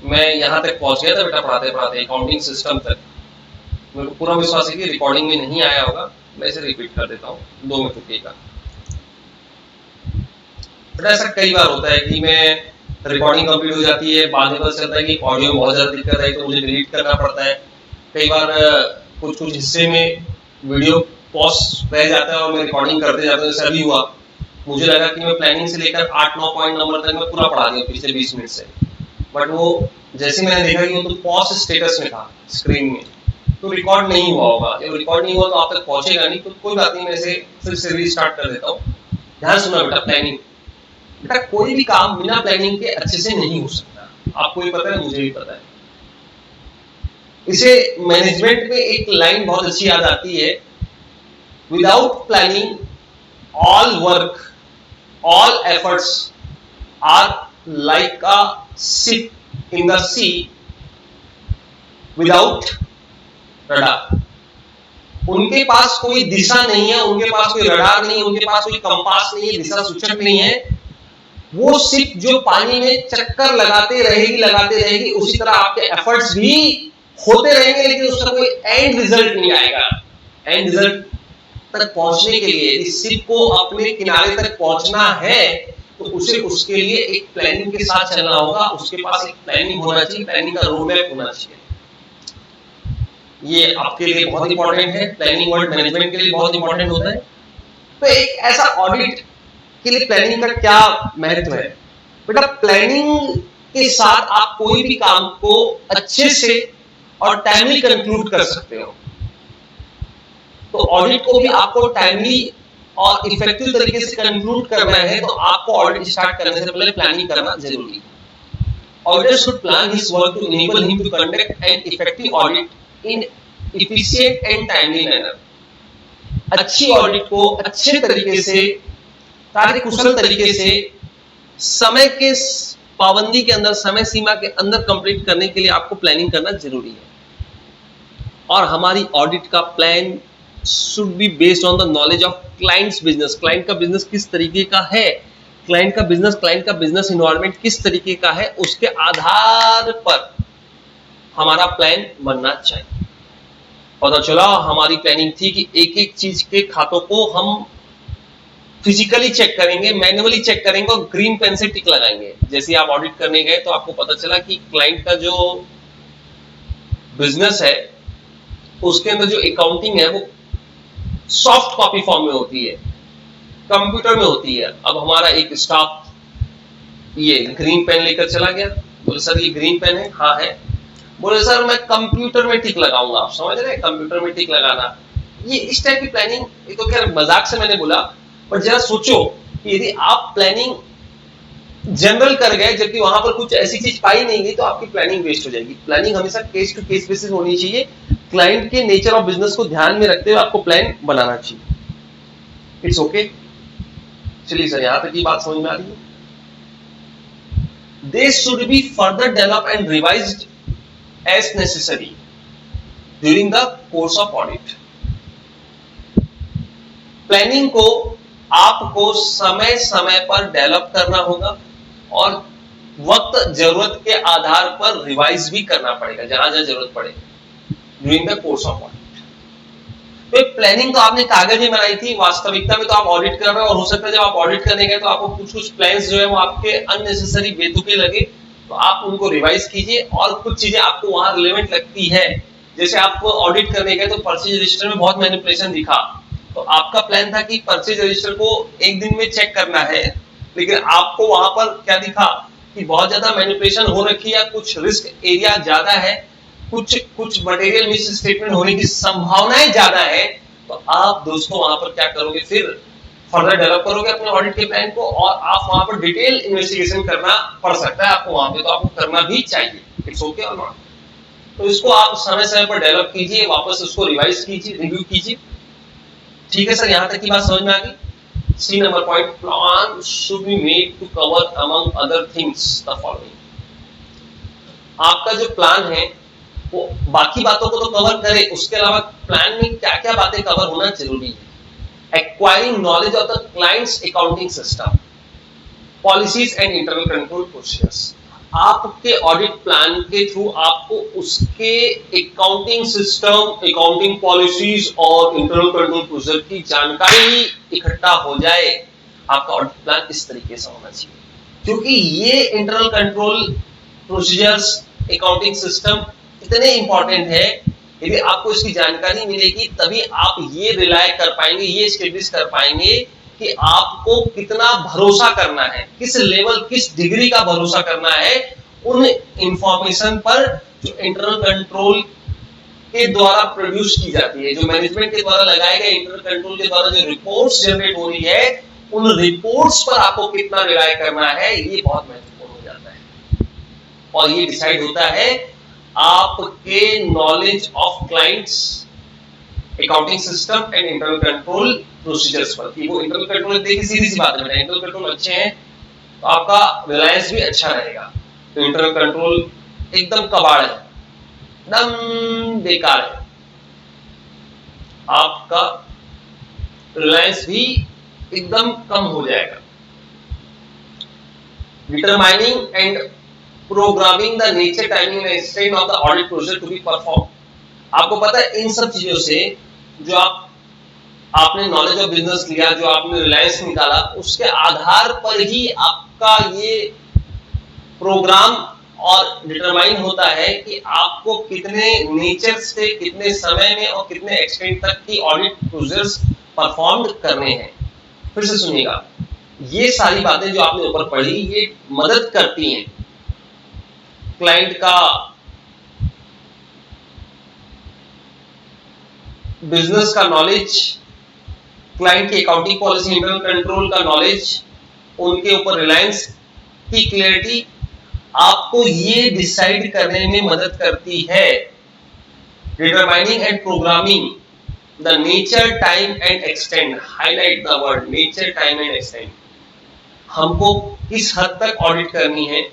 मैं यहाँ तक पहुंच गया था बेटा पढ़ाते पढ़ाते अकाउंटिंग सिस्टम तक। मेरे को पूरा विश्वास है कि रिकॉर्डिंग में नहीं आया होगा, मैं इसे रिपीट कर देता हूँ, 2 मिनट रुकिएगा। बेटा ऐसा कई बार होता है कि मैं रिकॉर्डिंग कंप्लीट हो जाती है, बाद में पता चलता है कि ऑडियो में बहुत ज्यादा दिक्कत है तो मुझे डिलीट करना पड़ता है। कई बार कुछ कुछ हिस्से में वीडियो पॉज रह जाता है और मैं रिकॉर्डिंग करते जाता हूँ, जैसा अभी हुआ। मुझे लगा कि मैं प्लानिंग से लेकर 8-9 पॉइंट नंबर तक मैं पूरा पढ़ा दिया पिछले 20 मिनट से, बट वो जैसे मैंने देखा कि वो तो पॉज स्टेटस में था स्क्रीन में, तो रिकॉर्ड नहीं हुआ होगा। जब रिकॉर्ड नहीं हुआ तो आप तक पहुंचेगा नहीं, तो कोई बात नहीं, मैं इसे फिर से रीस्टार्ट कर देता हूँ। ध्यान सुना बेटा, प्लानिंग बेटा कोई भी काम बिना प्लानिंग के अच्छे से नहीं हो सकता, आपको भी पता है, मुझे भी पता है। इसे मैनेजमेंट में एक लाइन बहुत अच्छी याद आती है, without planning all work, all efforts are like a ship in the sea without radar. उनके पास कोई दिशा नहीं है, उनके पास कोई रडार नहीं है, उनके पास कोई कंपास नहीं है, दिशा सूचक नहीं है। वो शिप जो पानी में चक्कर लगाते रहेगी, उसी तरह आपके एफर्ट्स भी होते रहेंगे, लेकिन उसका कोई एंड रिजल्ट नहीं आएगा। एंड रिजल्ट तक पहुंचने के लिए, इस शिप को अपने किनारे तक पहुंचना है, तो उसे उसके लिए एक प्लानिंग के साथ चलना होगा। उसके पास एक प्लानिंग होना चाहिए, प्लानिंग का रोड मैप होना चाहिए। ये आपके लिए बहुत इंपॉर्टेंट है, प्लानिंग वर्ड मैनेजमेंट के लिए बहुत इंपॉर्टेंट होता है। तो एक ऐसा ऑडिट के लिए प्लानिंग का क्या महत्व है बेटा? प्लानिंग के साथ आप कोई भी काम को अच्छे से और टाइमली कंक्लूड कर सकते हो। तो ऑडिट को भी आपको टाइमली और इफेक्टिव तरीके से कंक्लूड करना है, तो आपको ऑडिट स्टार्ट करने से पहले प्लानिंग करना जरूरी है। Auditor should plan his work to enable him to conduct an effective audit in efficient and timely manner. अच्छी ऑडिट को अच्छे तरीके से, कार्यकुशल तरीके से, समय के पाबंदी के अंदर, समय सीमा के अंदर कंप्लीट करने के लिए आपको प्लानिंग करना जरूरी है। और हमारी ऑडिट का plan should be based on the knowledge of client's business. Client का बिजनेस किस तरीके का है, क्लाइंट का बिजनेस इन्वायरमेंट किस तरीके का है, उसके आधार पर हमारा प्लान बनना चाहिए। पता चला हमारी प्लानिंग थी कि एक एक चीज के खातों को हम फिजिकली चेक करेंगे, मैन्युअली चेक करेंगे और ग्रीन पेन से टिक लगाएंगे। जैसे आप ऑडिट करने गए तो आपको पता चला कि क्लाइंट का जो बिजनेस है उसके अंदर जो अकाउंटिंग है वो सॉफ्ट कॉपी फॉर्म में होती है, कंप्यूटर में होती है। अब हमारा एक स्टाफ ये ग्रीन पेन लेकर चला गया, बोले सर ये ग्रीन पेन है, हाँ है। बोले सर मैं कंप्यूटर में टिक लगाऊंगा। आप समझ रहे हैं, कंप्यूटर में टिक लगाना, ये इस टाइप की प्लानिंग, ये तो खैर मजाक से मैंने बोला, पर जरा सोचो कि यदि आप प्लानिंग जनरल कर गए जबकि वहां पर कुछ ऐसी चीज पाई नहीं गई, तो आपकी प्लानिंग वेस्ट हो जाएगी। प्लानिंग हमेशा केस टू केस बेसिस होनी चाहिए, क्लाइंट के नेचर ऑफ बिजनेस को ध्यान में रखते हुए आपको प्लान बनाना चाहिए। इट्स ओके, चलिए सर यहां तक की बात समझ में आ रही है। They should be further develop and revised as necessary during the course of audit. Planning को आपको समय समय पर डेवलप करना होगा और वक्त जरूरत के आधार पर रिवाइज भी करना पड़ेगा जहां जहां जरूरत पड़े during the course of audit. तो प्लानिंग तो आपने कागज में बनाई थी, वास्तविकता में तो आप ऑडिट कर रहे हो, और हो सकता है जब आप ऑडिट करने गए तो आपको कुछ प्लान्स जो है वो आपके अननेसेसरी बेतुके लगे, तो आप उनको रिवाइज कीजिए। और कुछ चीजें आपको वहां रिलेवेंट लगती है, जैसे आपको ऑडिट करने गए तो परचेज रजिस्टर में बहुत मैनिपुलेशन दिखा, तो आपका प्लान था कि परचेज रजिस्टर को एक दिन में चेक करना है, लेकिन आपको वहां पर क्या दिखा कि बहुत ज्यादा मैनिपुलेशन हो रखी है, कुछ रिस्क एरिया ज्यादा है, कुछ मटेरियल मिस स्टेटमेंट होने की संभावनाएं ज्यादा है, तो आप दोस्तों वहां पर क्या करोगे, फिर फर्दर डेवलप करोगे अपने ऑडिट के प्लान को, और आप वहां पर डिटेल इन्वेस्टिगेशन करना पड़ सकता है आपको वहां पे, तो आपको करना भी चाहिए, इट्स ओके और नॉट। तो इसको आप समय समय पर डेवलप कीजिए, वापस उसको रिवाइज कीजिए, रिव्यू कीजिए। ठीक है सर, यहां तक की बात समझ में आ गई। C number point, plan should be made to cover among other things the following. आपका जो प्लान है वो बाकी बातों को तो कवर करे, उसके अलावा प्लान में क्या क्या बातें कवर होना जरूरी है। Acquiring knowledge of the clients accounting system, policies and internal control procedures. आपके ऑडिट प्लान के थ्रू आपको उसके अकाउंटिंग सिस्टम, अकाउंटिंग पॉलिसीज और इंटरनल कंट्रोल प्रोसीजर की जानकारी इकट्ठा हो जाए। आपका ऑडिट प्लान इस तरीके से होना चाहिए, क्योंकि ये internal control procedures, accounting system इतने इंपॉर्टेंट है। यदि आपको इसकी जानकारी मिलेगी तभी आप ये रिलाय कर पाएंगे, ये एस्टेब्लिश कर पाएंगे कि आपको कितना भरोसा करना है, किस लेवल, किस डिग्री का भरोसा करना है उन इंफॉर्मेशन पर जो इंटरनल कंट्रोल के द्वारा प्रोड्यूस की जाती है, जो मैनेजमेंट के द्वारा लगाए गए इंटरनल कंट्रोल के द्वारा जो रिपोर्ट्स जनरेट हो रही है, उन रिपोर्ट्स पर आपको कितना रिलाय करना है, ये बहुत महत्वपूर्ण हो जाता है। और ये डिसाइड होता है आपके knowledge of clients, accounting system and internal control procedures पर। कि वो इंटरनल कंट्रोल, देखिए सीधी सी बात है, इंटरनल कंट्रोल अच्छे हैं तो आपका रिलायंस भी अच्छा रहेगा। तो इंटरनल कंट्रोल एकदम कबाड़ है, एकदम बेकार है, आपका रिलायंस भी एकदम कम हो जाएगा। Determining and programming the nature, timing and extent of the audit procedure to be perform. आपको पता है इन सब चीजों से जो आपने नॉलेज ऑफ बिजनेस लिया, जो आपने रिलायंस निकाला, उसके आधार पर ही आपका ये प्रोग्राम और डिटरमाइन होता है कि आपको कितने नेचर से, कितने समय में और कितने एक्सटेंट तक की ऑडिट प्रोसीजर्स परफॉर्म करने हैं। फिर से सुनिएगा, ये सारी बातें जो आपने ऊपर पढ़ी ये मदद करती हैं क्लाइंट का बिजनेस का नॉलेज, क्लाइंट की अकाउंटिंग पॉलिसी, इंटरनल कंट्रोल का नॉलेज, उनके ऊपर रिलायंस की क्लैरिटी आपको ये डिसाइड करने में मदद करती है। Determining and programming the nature, time and extent, highlight the word nature, time and extent. हमको किस हद तक ऑडिट करनी है,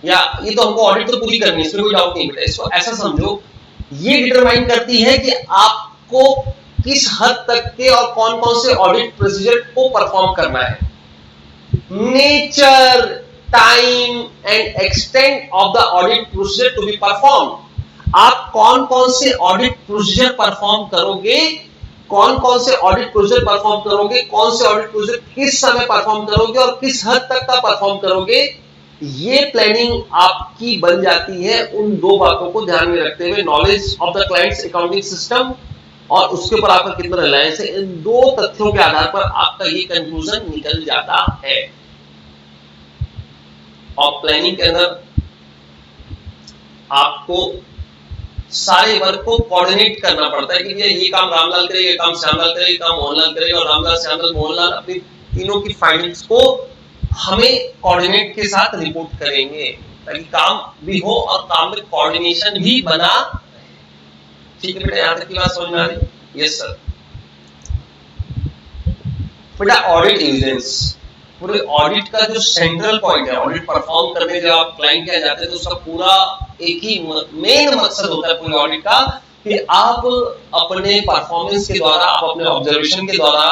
या ये तो हमको ऑडिट तो पूरी करनी है, इसमें कोई डाउट नहीं, बेटा इसको ऐसा समझो, ये डिटरमाइन करती है कि आपको किस हद तक के और कौन कौन से ऑडिट प्रोसीजर को परफॉर्म करना है। Nature, time and extent of the audit procedure to be perform. आप कौन कौन से ऑडिट प्रोसीजर परफॉर्म करोगे, कौन कौन से ऑडिट प्रोसीजर परफॉर्म करोगे, कौन से ऑडिट प्रोसीजर किस समय परफॉर्म करोगे और किस हद तक का परफॉर्म करोगे, ये प्लानिंग आपकी बन जाती है उन दो बातों को ध्यान में रखते हुए, knowledge of the clients accounting system और उसके ऊपर आपका कितना रिलायंस है। इन दो तथ्यों के आधार पर आपका ये कंक्लूजन निकल जाता है। और प्लानिंग के अंदर आपको सारे वर्क को कोऑर्डिनेट करना पड़ता है कि ये काम रामलाल करेगा, ये काम श्यामलाल करेगा, ये काम मोहनलाल करेगा, और रामलाल, श्यामलाल, मोहनलाल अपनी तीनों की फाइंडिंग्स को हमें कोऑर्डिनेट के साथ रिपोर्ट करेंगे ताकि काम भी हो और काम में कोऑर्डिनेशन भी बना। ठीक है बेटा, यहां तक की बात समझ में आ रही? Yes sir. बेटा ऑडिट एविडेंस, पूरे ऑडिट का जो सेंट्रल पॉइंट है, ऑडिट परफॉर्म करने जब आप क्लाइंट के जाते हैं तो उसका पूरा एक ही मेन मकसद होता है पूरे ऑडिट का कि आप अपने परफॉर्मेंस के द्वारा, आप अपने ऑब्जर्वेशन के द्वारा,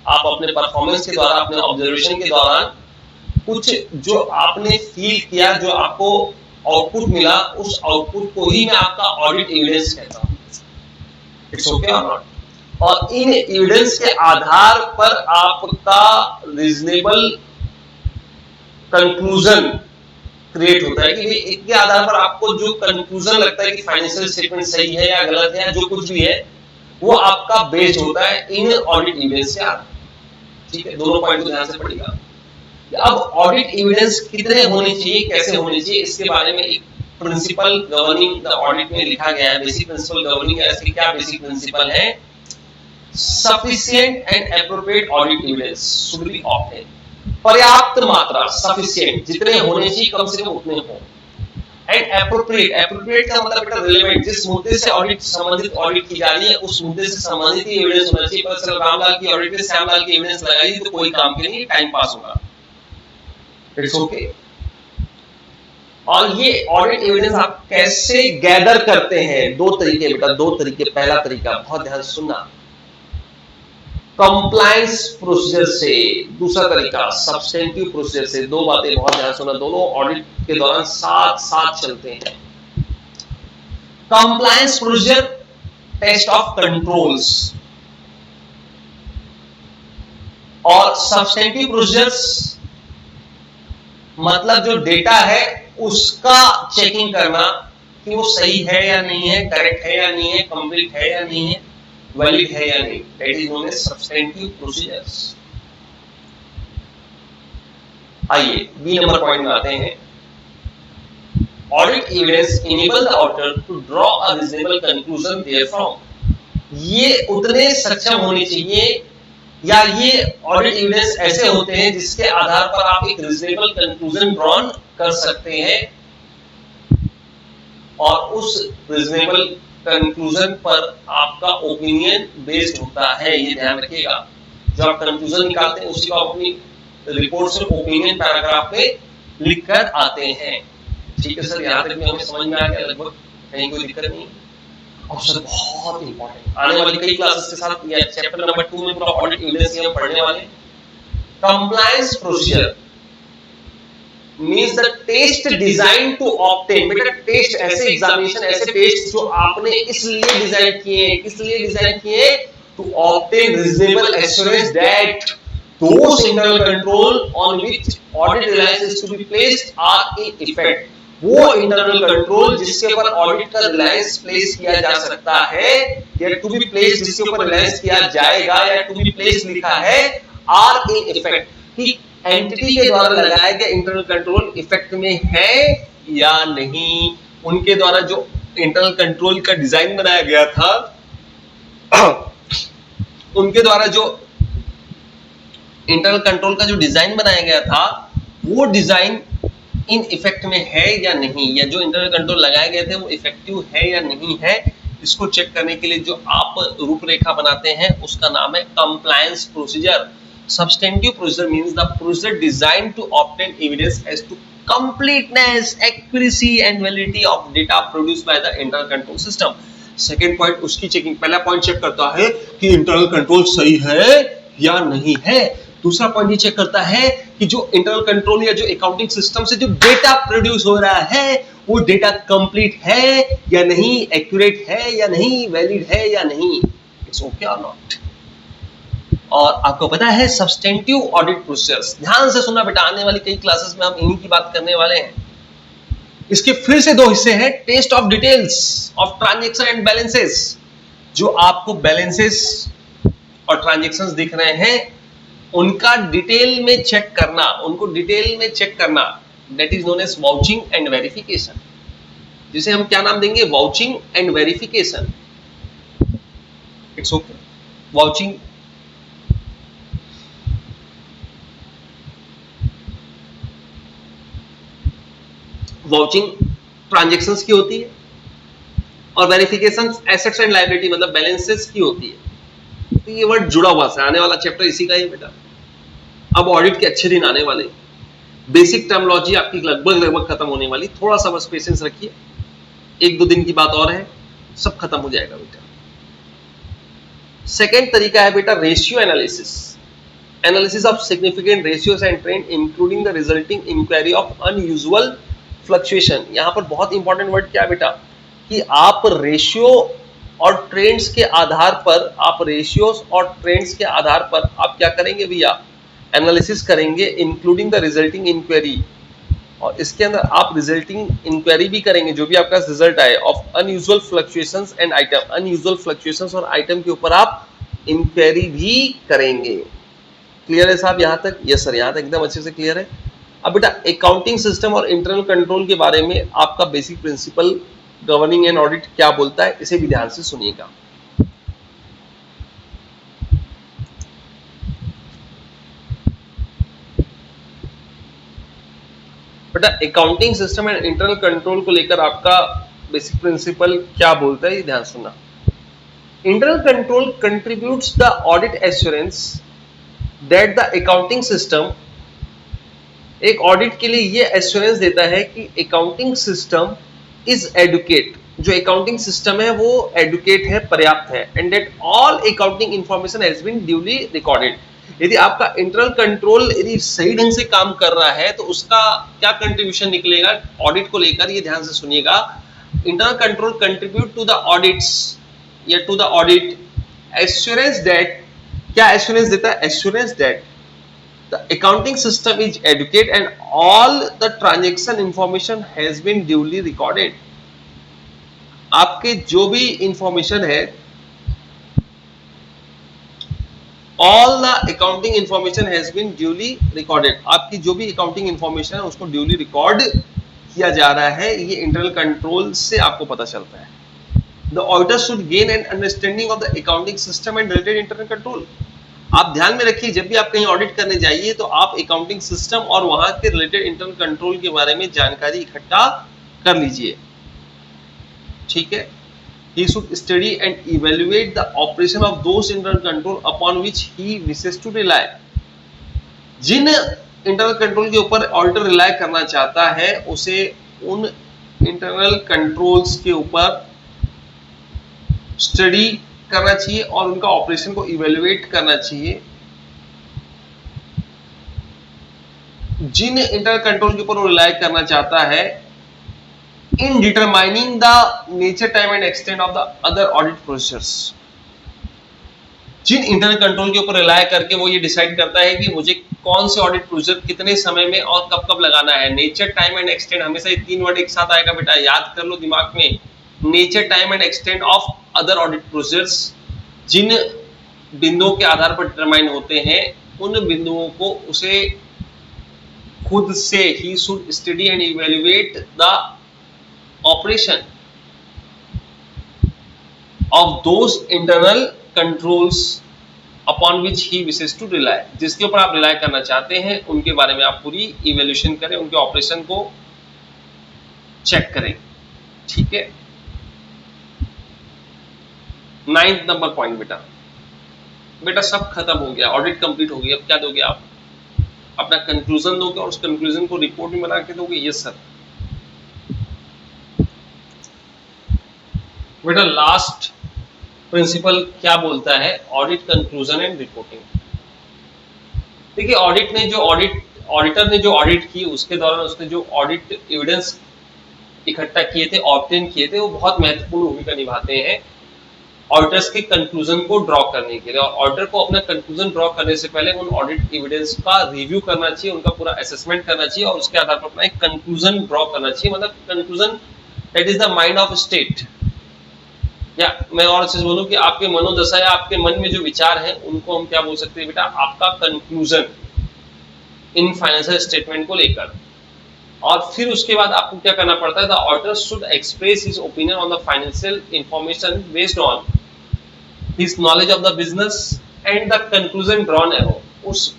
आप अपने परफॉर्मेंस के द्वारा, अपने ऑब्जर्वेशन के दौरान कुछ जो आपने फील किया, जो आपको आउटपुट मिला, उस आउटपुट को ही मैं आपका ऑडिट एविडेंस कहता हूं। इट्स ओके और नॉट? और इन एविडेंस के आधार पर आपका रीजनेबल कंक्लूजन क्रिएट होता है कि इसके आधार पर आपको जो कंक्लूजन लगता है कि फाइनेंशियल स्टेटमेंट सही है या गलत है, जो कुछ भी है, वो आपका बेस्ड होता है इन ऑडिट एविडेंस के आधार। ठीक है, दोनों पॉइंट को ध्यान से पढ़िएगा। अब ऑडिट एविडेंस कितने होने चाहिए, कैसे होने चाहिए, इसके बारे में एक प्रिंसिपल गवर्निंग द ऑडिट में लिखा गया है। बेसिक प्रिंसिपल गवर्निंग ऐसे क्या बेसिक प्रिंसिपल है? Sufficient and appropriate audit evidence should be obtain. पर्याप्त मात्रा, सफिशिएंट, जितने होने चाहिए कम से कम उतने हो। एंड एप्रोप्रिएट, एप्रोप्रिएट का मतलब बेटा रिलेवेंट, जिस मुद्दे से ऑडिट संबंधित ऑडिट की जा रही है उस मुद्दे से संबंधित ही एविडेंस होना चाहिए। पर सर रामलाल की ऑडिट में श्यामलाल की एविडेंस लगाई तो कोई काम के नहीं, टाइम पास होगा। It's okay. और ये ऑडिट एविडेंस आप कैसे गैदर करते हैं? दो तरीके बेटा, दो तरीके। पहला तरीका बहुत ध्यान सुनना, कंप्लायंस प्रोसीजर से। दूसरा तरीका सब्सटेंटिव प्रोसीजर से। दो बातें बहुत ध्यान सुनना, दोनों ऑडिट के दौरान साथ साथ चलते हैं। Compliance procedure, test of controls, और सब्सटेंटिव प्रोसीजर्स मतलब जो डेटा है उसका चेकिंग करना कि वो सही है या नहीं है, करेक्ट है या नहीं है, कंप्लीट है या नहीं है, वैलिड है या नहीं। That is known as substantive procedures. आइए बी नंबर पॉइंट में आते हैं। Audit evidence enable the auditor to draw a reasonable conclusion therefrom. ये उतने सक्षम होने चाहिए या ये ऑडिट एविडेंस ऐसे होते हैं जिसके आधार पर आप एक रीजनेबल कंक्लूजन ड्रॉ कर सकते हैं और उस रीजनेबल कंक्लूजन पर आपका ओपिनियन बेस्ड होता है। ये ध्यान रखिएगा, जो आप कंक्लूजन निकालते हैं उसी को अपनी रिपोर्ट से ओपिनियन पैराग्राफ में लिखकर आते हैं। ठीक है सर, यहां तक भी हमें समझ में आ गया लगभग, कहीं कोई दिक्कत नहीं। और सर बहुत इंपॉर्टेंट, आने वाली कई क्लासेस के साथ या चैप्टर नंबर 2 में पूरा ऑडिट एविडेंस हम पढ़ने वाले। Compliance procedure means the test design to obtain. बेटा टेस्ट ऐसे एग्जामिनेशन, ऐसे टेस्ट जो आपने इसलिए डिजाइन किए हैं, किस लिए डिजाइन किए? To obtain reasonable assurance that those internal control on which audit reliance is to be placed are in effect। वो इंटरनल कंट्रोल जिसके ऊपर ऑडिट का रिलायंस प्लेस किया जा सकता है या टू बी प्लेस जिसके ऊपर रिलायंस किया जाएगा या टू बी प्लेस लिखा है, आर इन इफेक्ट, कि एंटिटी के द्वारा लगाया गया इंटरनल कंट्रोल इफेक्ट में है या नहीं। उनके द्वारा जो इंटरनल कंट्रोल का डिजाइन बनाया गया था उनके द्वारा जो इंटरनल कंट्रोल का जो डिजाइन बनाया गया था वो डिजाइन इन इफेक्ट में है या नहीं, या जो इंटरनल कंट्रोल लगाए गए थे वो इफेक्टिव है या नहीं है, इसको चेक करने के लिए जो आप रूपरेखा बनाते हैं उसका नाम है compliance procedure. Substantive procedure means the procedure designed to obtain evidence as to completeness, accuracy and validity of data produced by the internal control system. Second point उसकी चेकिंग, पहला पॉइंट चेक करता है कि इंटरनल कंट्रोल सही है या नहीं है। दूसरा पॉइंट ये चेक करता है कि जो इंटरनल कंट्रोल या जो अकाउंटिंग सिस्टम से जो डेटा प्रोड्यूस हो रहा है वो डेटा कंप्लीट है या नहीं, एक्यूरेट है या नहीं, वैलिड है या नहीं, इट्स ओके और नॉट। और आपको पता है सब्सटेंटिव ऑडिट प्रोसेस, ध्यान से सुनना बेटा, आने वाली कई क्लासेस में हम इन्हीं की बात करने वाले हैं। इसके फिर से दो हिस्से हैं, test of details of transaction and balances. जो आपको बैलेंसेस और ट्रांजैक्शंस दिख रहे हैं उनका डिटेल में चेक करना, उनको डिटेल में चेक करना, that is known as vouching and verification, जिसे हम क्या नाम देंगे? Vouching and verification. It's okay. Vouching transactions की होती है और वेरिफिकेशन एसेट्स एंड लायबिलिटी मतलब बैलेंसेस की होती है। तो ये वर्ड जुड़ा हुआ है, आने वाला चैप्टर इसी का ही बेटा। अब ऑडिट के अच्छे दिन आने वाले, बेसिक टर्मिनोलॉजी आपकी लगभग खत्म होने वाली, थोड़ा सा बस पेशेंस रखिए, एक दो दिन की बात और है, सब खत्म हो जाएगा बेटा। सेकेंड तरीका है बेटा ratio analysis, analysis of significant ratios and trend including the resulting inquiry of unusual fluctuation. यहां पर बहुत इंपॉर्टेंट वर्ड क्या है बेटा, कि आप रेशियो और ट्रेंड्स के आधार पर, आप रेशियोज और ट्रेंड्स के आधार पर आप क्या करेंगे भैया? एनालिसिस करेंगे, इंक्लूडिंग द रिजल्टिंग इंक्वायरी, और इसके अंदर आप रिजल्टिंग इंक्वायरी भी करेंगे, जो भी आपका रिजल्ट आए, of unusual fluctuations and item, unusual fluctuations और आइटम के ऊपर आप इंक्वायरी भी करेंगे। क्लियर है साहब यहाँ तक? यस सर, यहाँ तक एकदम अच्छे से क्लियर है। अब बेटा अकाउंटिंग सिस्टम और इंटरनल कंट्रोल के बारे में आपका basic principle governing and audit क्या बोलता है, इसे भी ध्यान से सुनिएगा। बेटा accounting system and internal control को लेकर आपका बेसिक प्रिंसिपल क्या बोलता है, ये ध्यान सुनना। Internal control contributes the audit assurance that the accounting system, एक ऑडिट के लिए ये एश्योरेंस देता है कि अकाउंटिंग सिस्टम इज एडुकेट, जो अकाउंटिंग सिस्टम है वो एडुकेट है, पर्याप्त है, and that all accounting information has been duly recorded. यदि आपका इंटरनल कंट्रोल यदि सही ढंग से काम कर रहा है तो उसका क्या कंट्रीब्यूशन निकलेगा ऑडिट को लेकर, ये ध्यान से सुनिएगा। Internal control contribute to the audits या to the audit assurance that, क्या एश्योरेंस देता है? Assurance that the accounting system is adequate and all the transaction information has been duly recorded। आपके जो भी इंफॉर्मेशन है, all the accounting information has been duly recorded, आपकी जो भी अकाउंटिंग इंफॉर्मेशन है उसको ड्यूली रिकॉर्ड किया जा रहा है, ये इंटरनल कंट्रोल से आपको पता चलता है। The auditor should gain an understanding of the accounting system and related internal control। आप ध्यान में रखिए, जब भी आप कहीं ऑडिट करने जाइए तो आप अकाउंटिंग सिस्टम और वहां के रिलेटेड इंटरनल कंट्रोल के बारे में जानकारी इकट्ठा कर लीजिए, ठीक है। He should study and evaluate the operation of those internal control upon which he wishes to rely। जिन इंटरनल कंट्रोल के ऊपर ऑडिटर रिलाई करना चाहता है उसे उन इंटरनल कंट्रोल्स के ऊपर स्टडी करना चाहिए और उनका ऑपरेशन को इवेल्युएट करना चाहिए। जिन इंटरनल कंट्रोल के ऊपर वो रिलाई करना चाहता है, in determining the nature, time and extent of the other audit procedures. जिन इंटरनल कंट्रोल के ऊपर रिलाई करके वो ये डिसाइड करता है कि मुझे कौन से ऑडिट प्रोसीजर कितने समय में और कब कब लगाना है। नेचर, टाइम एंड एक्सटेंट, हमेशा ये तीन वर्ड एक साथ आएगा बेटा, याद कर लो दिमाग में। Nature, time and extent of other audit procedures, जिन बिंदुओं के आधार पर डिटरमाइन होते हैं उन बिंदुओं को उसे खुद से ही should study and evaluate the operation of those internal controls upon which he wishes to rely. जिसके ऊपर आप रिलाई करना चाहते हैं उनके बारे में आप पूरी इवैल्यूएशन करें, उनके ऑपरेशन को चेक करें, ठीक है। 9th नंबर पॉइंट बेटा सब खत्म हो गया, ऑडिट कंप्लीट हो गई। अब क्या दोगे आप? अपना कंक्लूजन दोगे और उस कंक्लूजन को रिपोर्ट में बना के दोगे। Yes sir. बेटा लास्ट प्रिंसिपल क्या बोलता है? Audit conclusion and reporting. देखिए ऑडिटर ने जो ऑडिट की उसके दौरान उसने जो ऑडिट एविडेंस इकट्ठा किए थे, ऑब्टेन किए थे, वो बहुत महत्वपूर्ण भूमिका निभाते हैं ऑडिटर्स के कंक्लूजन को ड्रॉ करने के लिए। और ऑडिटर को अपना कंक्लूजन ड्रॉ करने से पहले उन ऑडिट एविडेंस का रिव्यू करना चाहिए, उनका पूरा असेसमेंट करना चाहिए और उसके आधार पर अपना एक कंक्लूजन ड्रॉ करना चाहिए। मतलब conclusion that is the mind of state, या मैं और अच्छे से बोलूं कि आपके मनोदशा या आपके मन में जो विचार हैं उनको हम क्या बोल सकते हैं बेटा? आपका कंक्लूजन इन फाइनेंशियल स्टेटमेंट को लेकर। और फिर उसके बाद आपको क्या करना पड़ता है? The auditor should express his opinion on the financial information based on his knowledge of the business and the conclusion drawn above. उस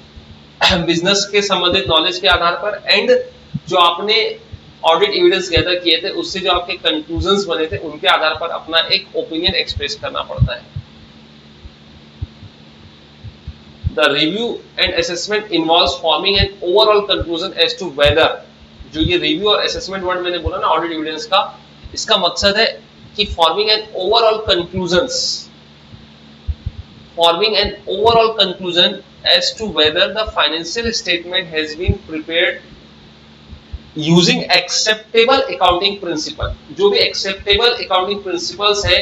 बिजनेस के संबंधित नॉलेज के आधार पर एंड जो आपने ऑडिट एविडेंस गैदर किए थे उससे जो आपके कंक्लूजन्स बने थे उनके आधार पर अपना एक ओपिनियन एक्सप्रेस करना पड़ता है। The review and assessment involves forming an overall conclusion as to whether, जो ये रिव्यू और असेसमेंट वर्ड मैंने बोला ना ऑडिट एविडेंस का, इसका मकसद है कि forming an overall conclusion as to whether the financial statement has been prepared using acceptable accounting principle। जो भी acceptable accounting principles है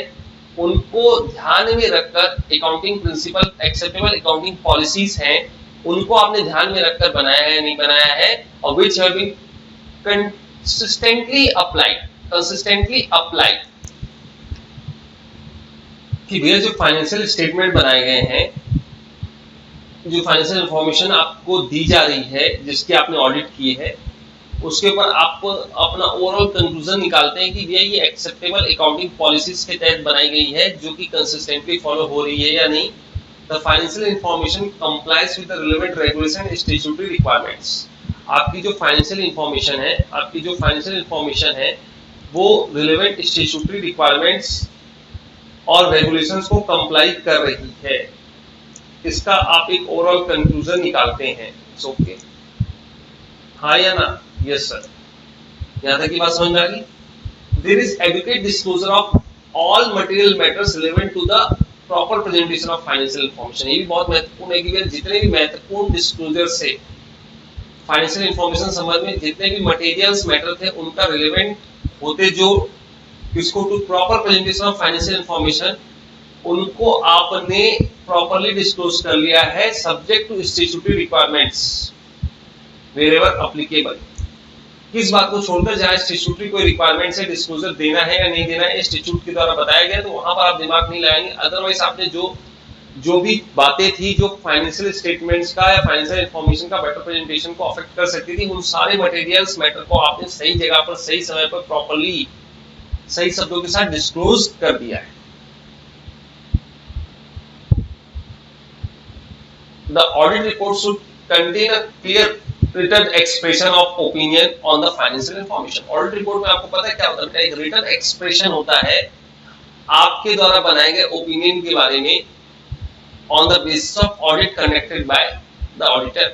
उनको ध्यान में रखकर accounting principle, acceptable accounting policies हैं उनको आपने ध्यान में रखकर बनाया है नहीं बनाया है, और which have been consistently applied. कि भैया जो फाइनेंशियल स्टेटमेंट बनाए गए हैं जो फाइनेंशियल इंफॉर्मेशन आपको दी जा रही है, जिसकी आपने ऑडिट की है, उसके ऊपर आप अपना ओवरऑल कंक्लूजन निकालते हैं कि भैया ये एक्सेप्टेबल अकाउंटिंग पॉलिसीज के तहत बनाई गई है, जो कि कंसिस्टेंटली फॉलो हो रही है या नहीं। The financial information complies with the relevant regulation and statutory requirements. आपकी जो फाइनेंशियल इंफॉर्मेशन है वो रिलेवेंट स्टैट्यूटरी रिक्वायरमेंट्स और रेगुलेशंस को कंप्लाई कर रही है। इसका आप एक ओवरऑल कंक्लूजन निकालते हैं। ओके, हाँ या ना? Yes sir. यहां तक की बात समझ में आ गई? There is adequate disclosure of all material matters relevant to the proper presentation of financial information. ये भी बहुत महत्वपूर्ण है कि जितने भी महत्वपूर्ण डिस्क्लोजर से फाइनेंशियल इंफॉर्मेशन संबंध में जितने भी मटेरियल्स मैटर थे, उनका रिलेवेंट होते जो इसको to proper presentation of financial information, उनको आपने प्रॉपर्ली डिस्क्लोज कर लिया है, subject to statutory requirements wherever applicable. किस बात को छोड़कर, जहां स्टैट्यूटरी कोई रिक्वायरमेंट से डिस्क्लोजर देना है या नहीं देना है, स्टैट्यूट के द्वारा बताया गया, तो वहां पर आप दिमाग नहीं लगाएंगे। अदरवाइज आपने जो भी बातें थी जो फाइनेंशियल स्टेटमेंट्स का या फाइनेंशियल इंफॉर्मेशन का बेटर प्रेजेंटेशन को अफेक्ट कर सकती थी, उन सारे मटेरियल्स मैटर को आपने सही जगह पर सही समय पर प्रॉपर्ली सही शब्दों के साथ डिस्क्लोज कर दिया है। The audit report should contain a clear written expression of opinion on the financial information. Audit report में आपको पता है क्या होता है? एक written expression होता है आपके द्वारा बनाए गए ओपिनियन के बारे में on the basis of audit conducted by the auditor.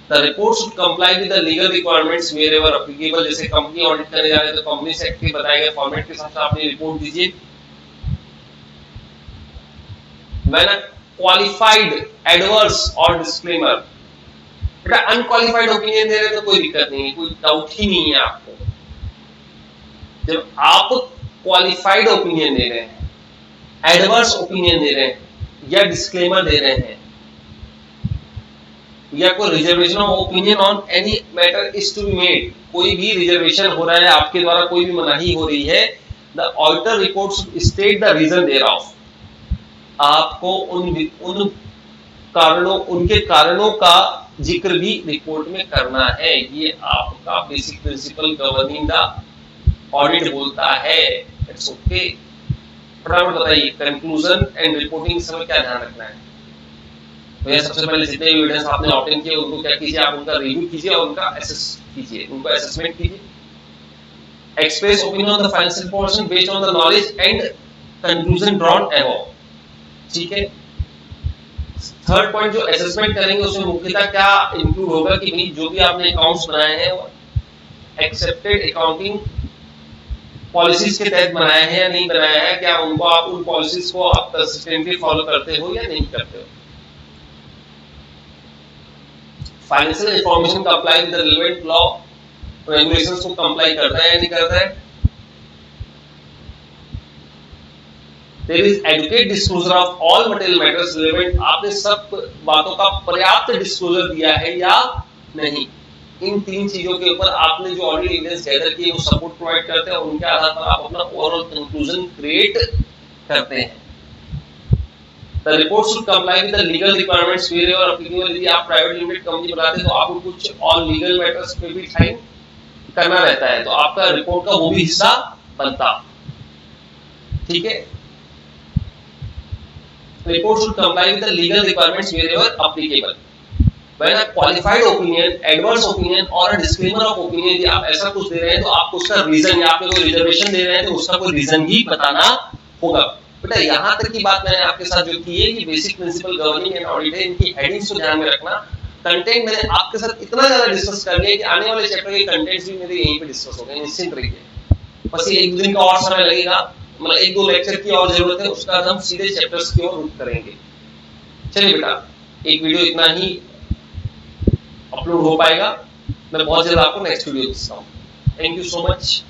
The report should comply with the legal requirements wherever applicable. जैसे कंपनी ऑडिट करने जा रहे हैं तो कंपनी से एक्ट के बताए गए फॉर्मेट के साथ आपने रिपोर्ट दीजिए। When a qualified adverse or disclaimer, बेटा अनक्वालिफाइड ओपिनियन दे रहे हैं तो कोई दिक्कत नहीं है, कोई डाउट ही नहीं है आपको। जब आप क्वालिफाइड ओपिनियन दे रहे हैं, एडवर्स ओपिनियन दे रहे हैं या डिस्क्लेमर दे रहे हैं या कोई reservation of opinion on any matter is to be made, कोई भी रिजर्वेशन हो रहा है आपके द्वारा, कोई भी मनाही हो रही है, the auditor report should state the reason thereof. आपको उन कारणों, उनके कारणों का जिक्र भी रिपोर्ट में करना है। ये आपका basic principle governing the audit बोलता है। It's okay. फटाफट बताइए कंक्लूजन एंड रिपोर्टिंग समय क्या ध्यान रखना है? तो सबसे पहले जितने भी एविडेंस आपने ऑब्टेन किए उनको क्या कीजिए, आप उनका रिव्यू कीजिए और उनका असेस कीजिए, उनको असेसमेंट कीजिए। Express opinion on the financial information based on the knowledge and conclusion drawn above. ठीक है। थर्ड पॉइंट जो असेसमेंट करेंगे उसमें मुख्यतः क्या इंक्लूड होगा कि भाई जो भी आपने अकाउंट्स बनाए हैं वो एक्सेप्टेड अकाउंटिंग पॉलिसीज के तहत बनाया है या नहीं बनाया है, क्या उनको आप उन पॉलिसीज को आप कंसिस्टेंटली फॉलो करते हो या नहीं करते हो। फाइनेंशियल इंफॉर्मेशन का apply with the relevant law regulations को कंप्लाई करता है या नहीं करता है। There is adequate disclosure of all material matters relevant। आपने सब बातों का पर्याप्त डिस्क्लोजर दिया है या नहीं। इन तीन चीजों के ऊपर आपने जो ऑडिट एविडेंस गैदर किए वो सपोर्ट प्रोवाइड करते हैं और उनके आधार पर आप अपना ओवरऑल कंक्लूजन क्रिएट करते हैं। The report should comply with the legal requirements wherever applicable। यदि आप प्राइवेट लिमिटेड कंपनी बनाते हैं तो आपको कुछ ऑल लीगल मैटर्स पे भी साइन करना रहता है, तो आपका रिपोर्ट का वो भी हिस्सा बनता। ठीक है। Report should comply with the legal requirements wherever applicable. When a qualified opinion, adverse opinion or a disclaimer of opinion, यदि आप ऐसा कुछ दे रहे हैं तो आपको उसका रीजन, या आपने कोई रिजर्वेशन दे रहे हैं तो उसका कोई रीजन भी बताना होगा। बेटा यहाँ तक की बात मैंने आपके साथ जो की है कि basic principle governing and audit है, इनकी हेडिंग्स को ध्यान में रखना। कंटेंट मैंने आपके साथ इतना ज्यादा डिस्कस कर लिया कि आने वाले चैप्टर के कंटेंट्स भी मेरे यहीं पे डिस्कस हो गए, निश्चिंत रहिए। बस ये एक दिन का और समय लगेगा, मतलब एक दो लेक्चर की और जरूरत है, उसका हम सीधे चैप्टर्स की ओर रुख करेंगे। चलिए बेटा, एक वीडियो इतना ही अपलोड हो पाएगा, मैं बहुत जल्द आपको नेक्स्ट वीडियो दिखाऊंगा। Thank you so much.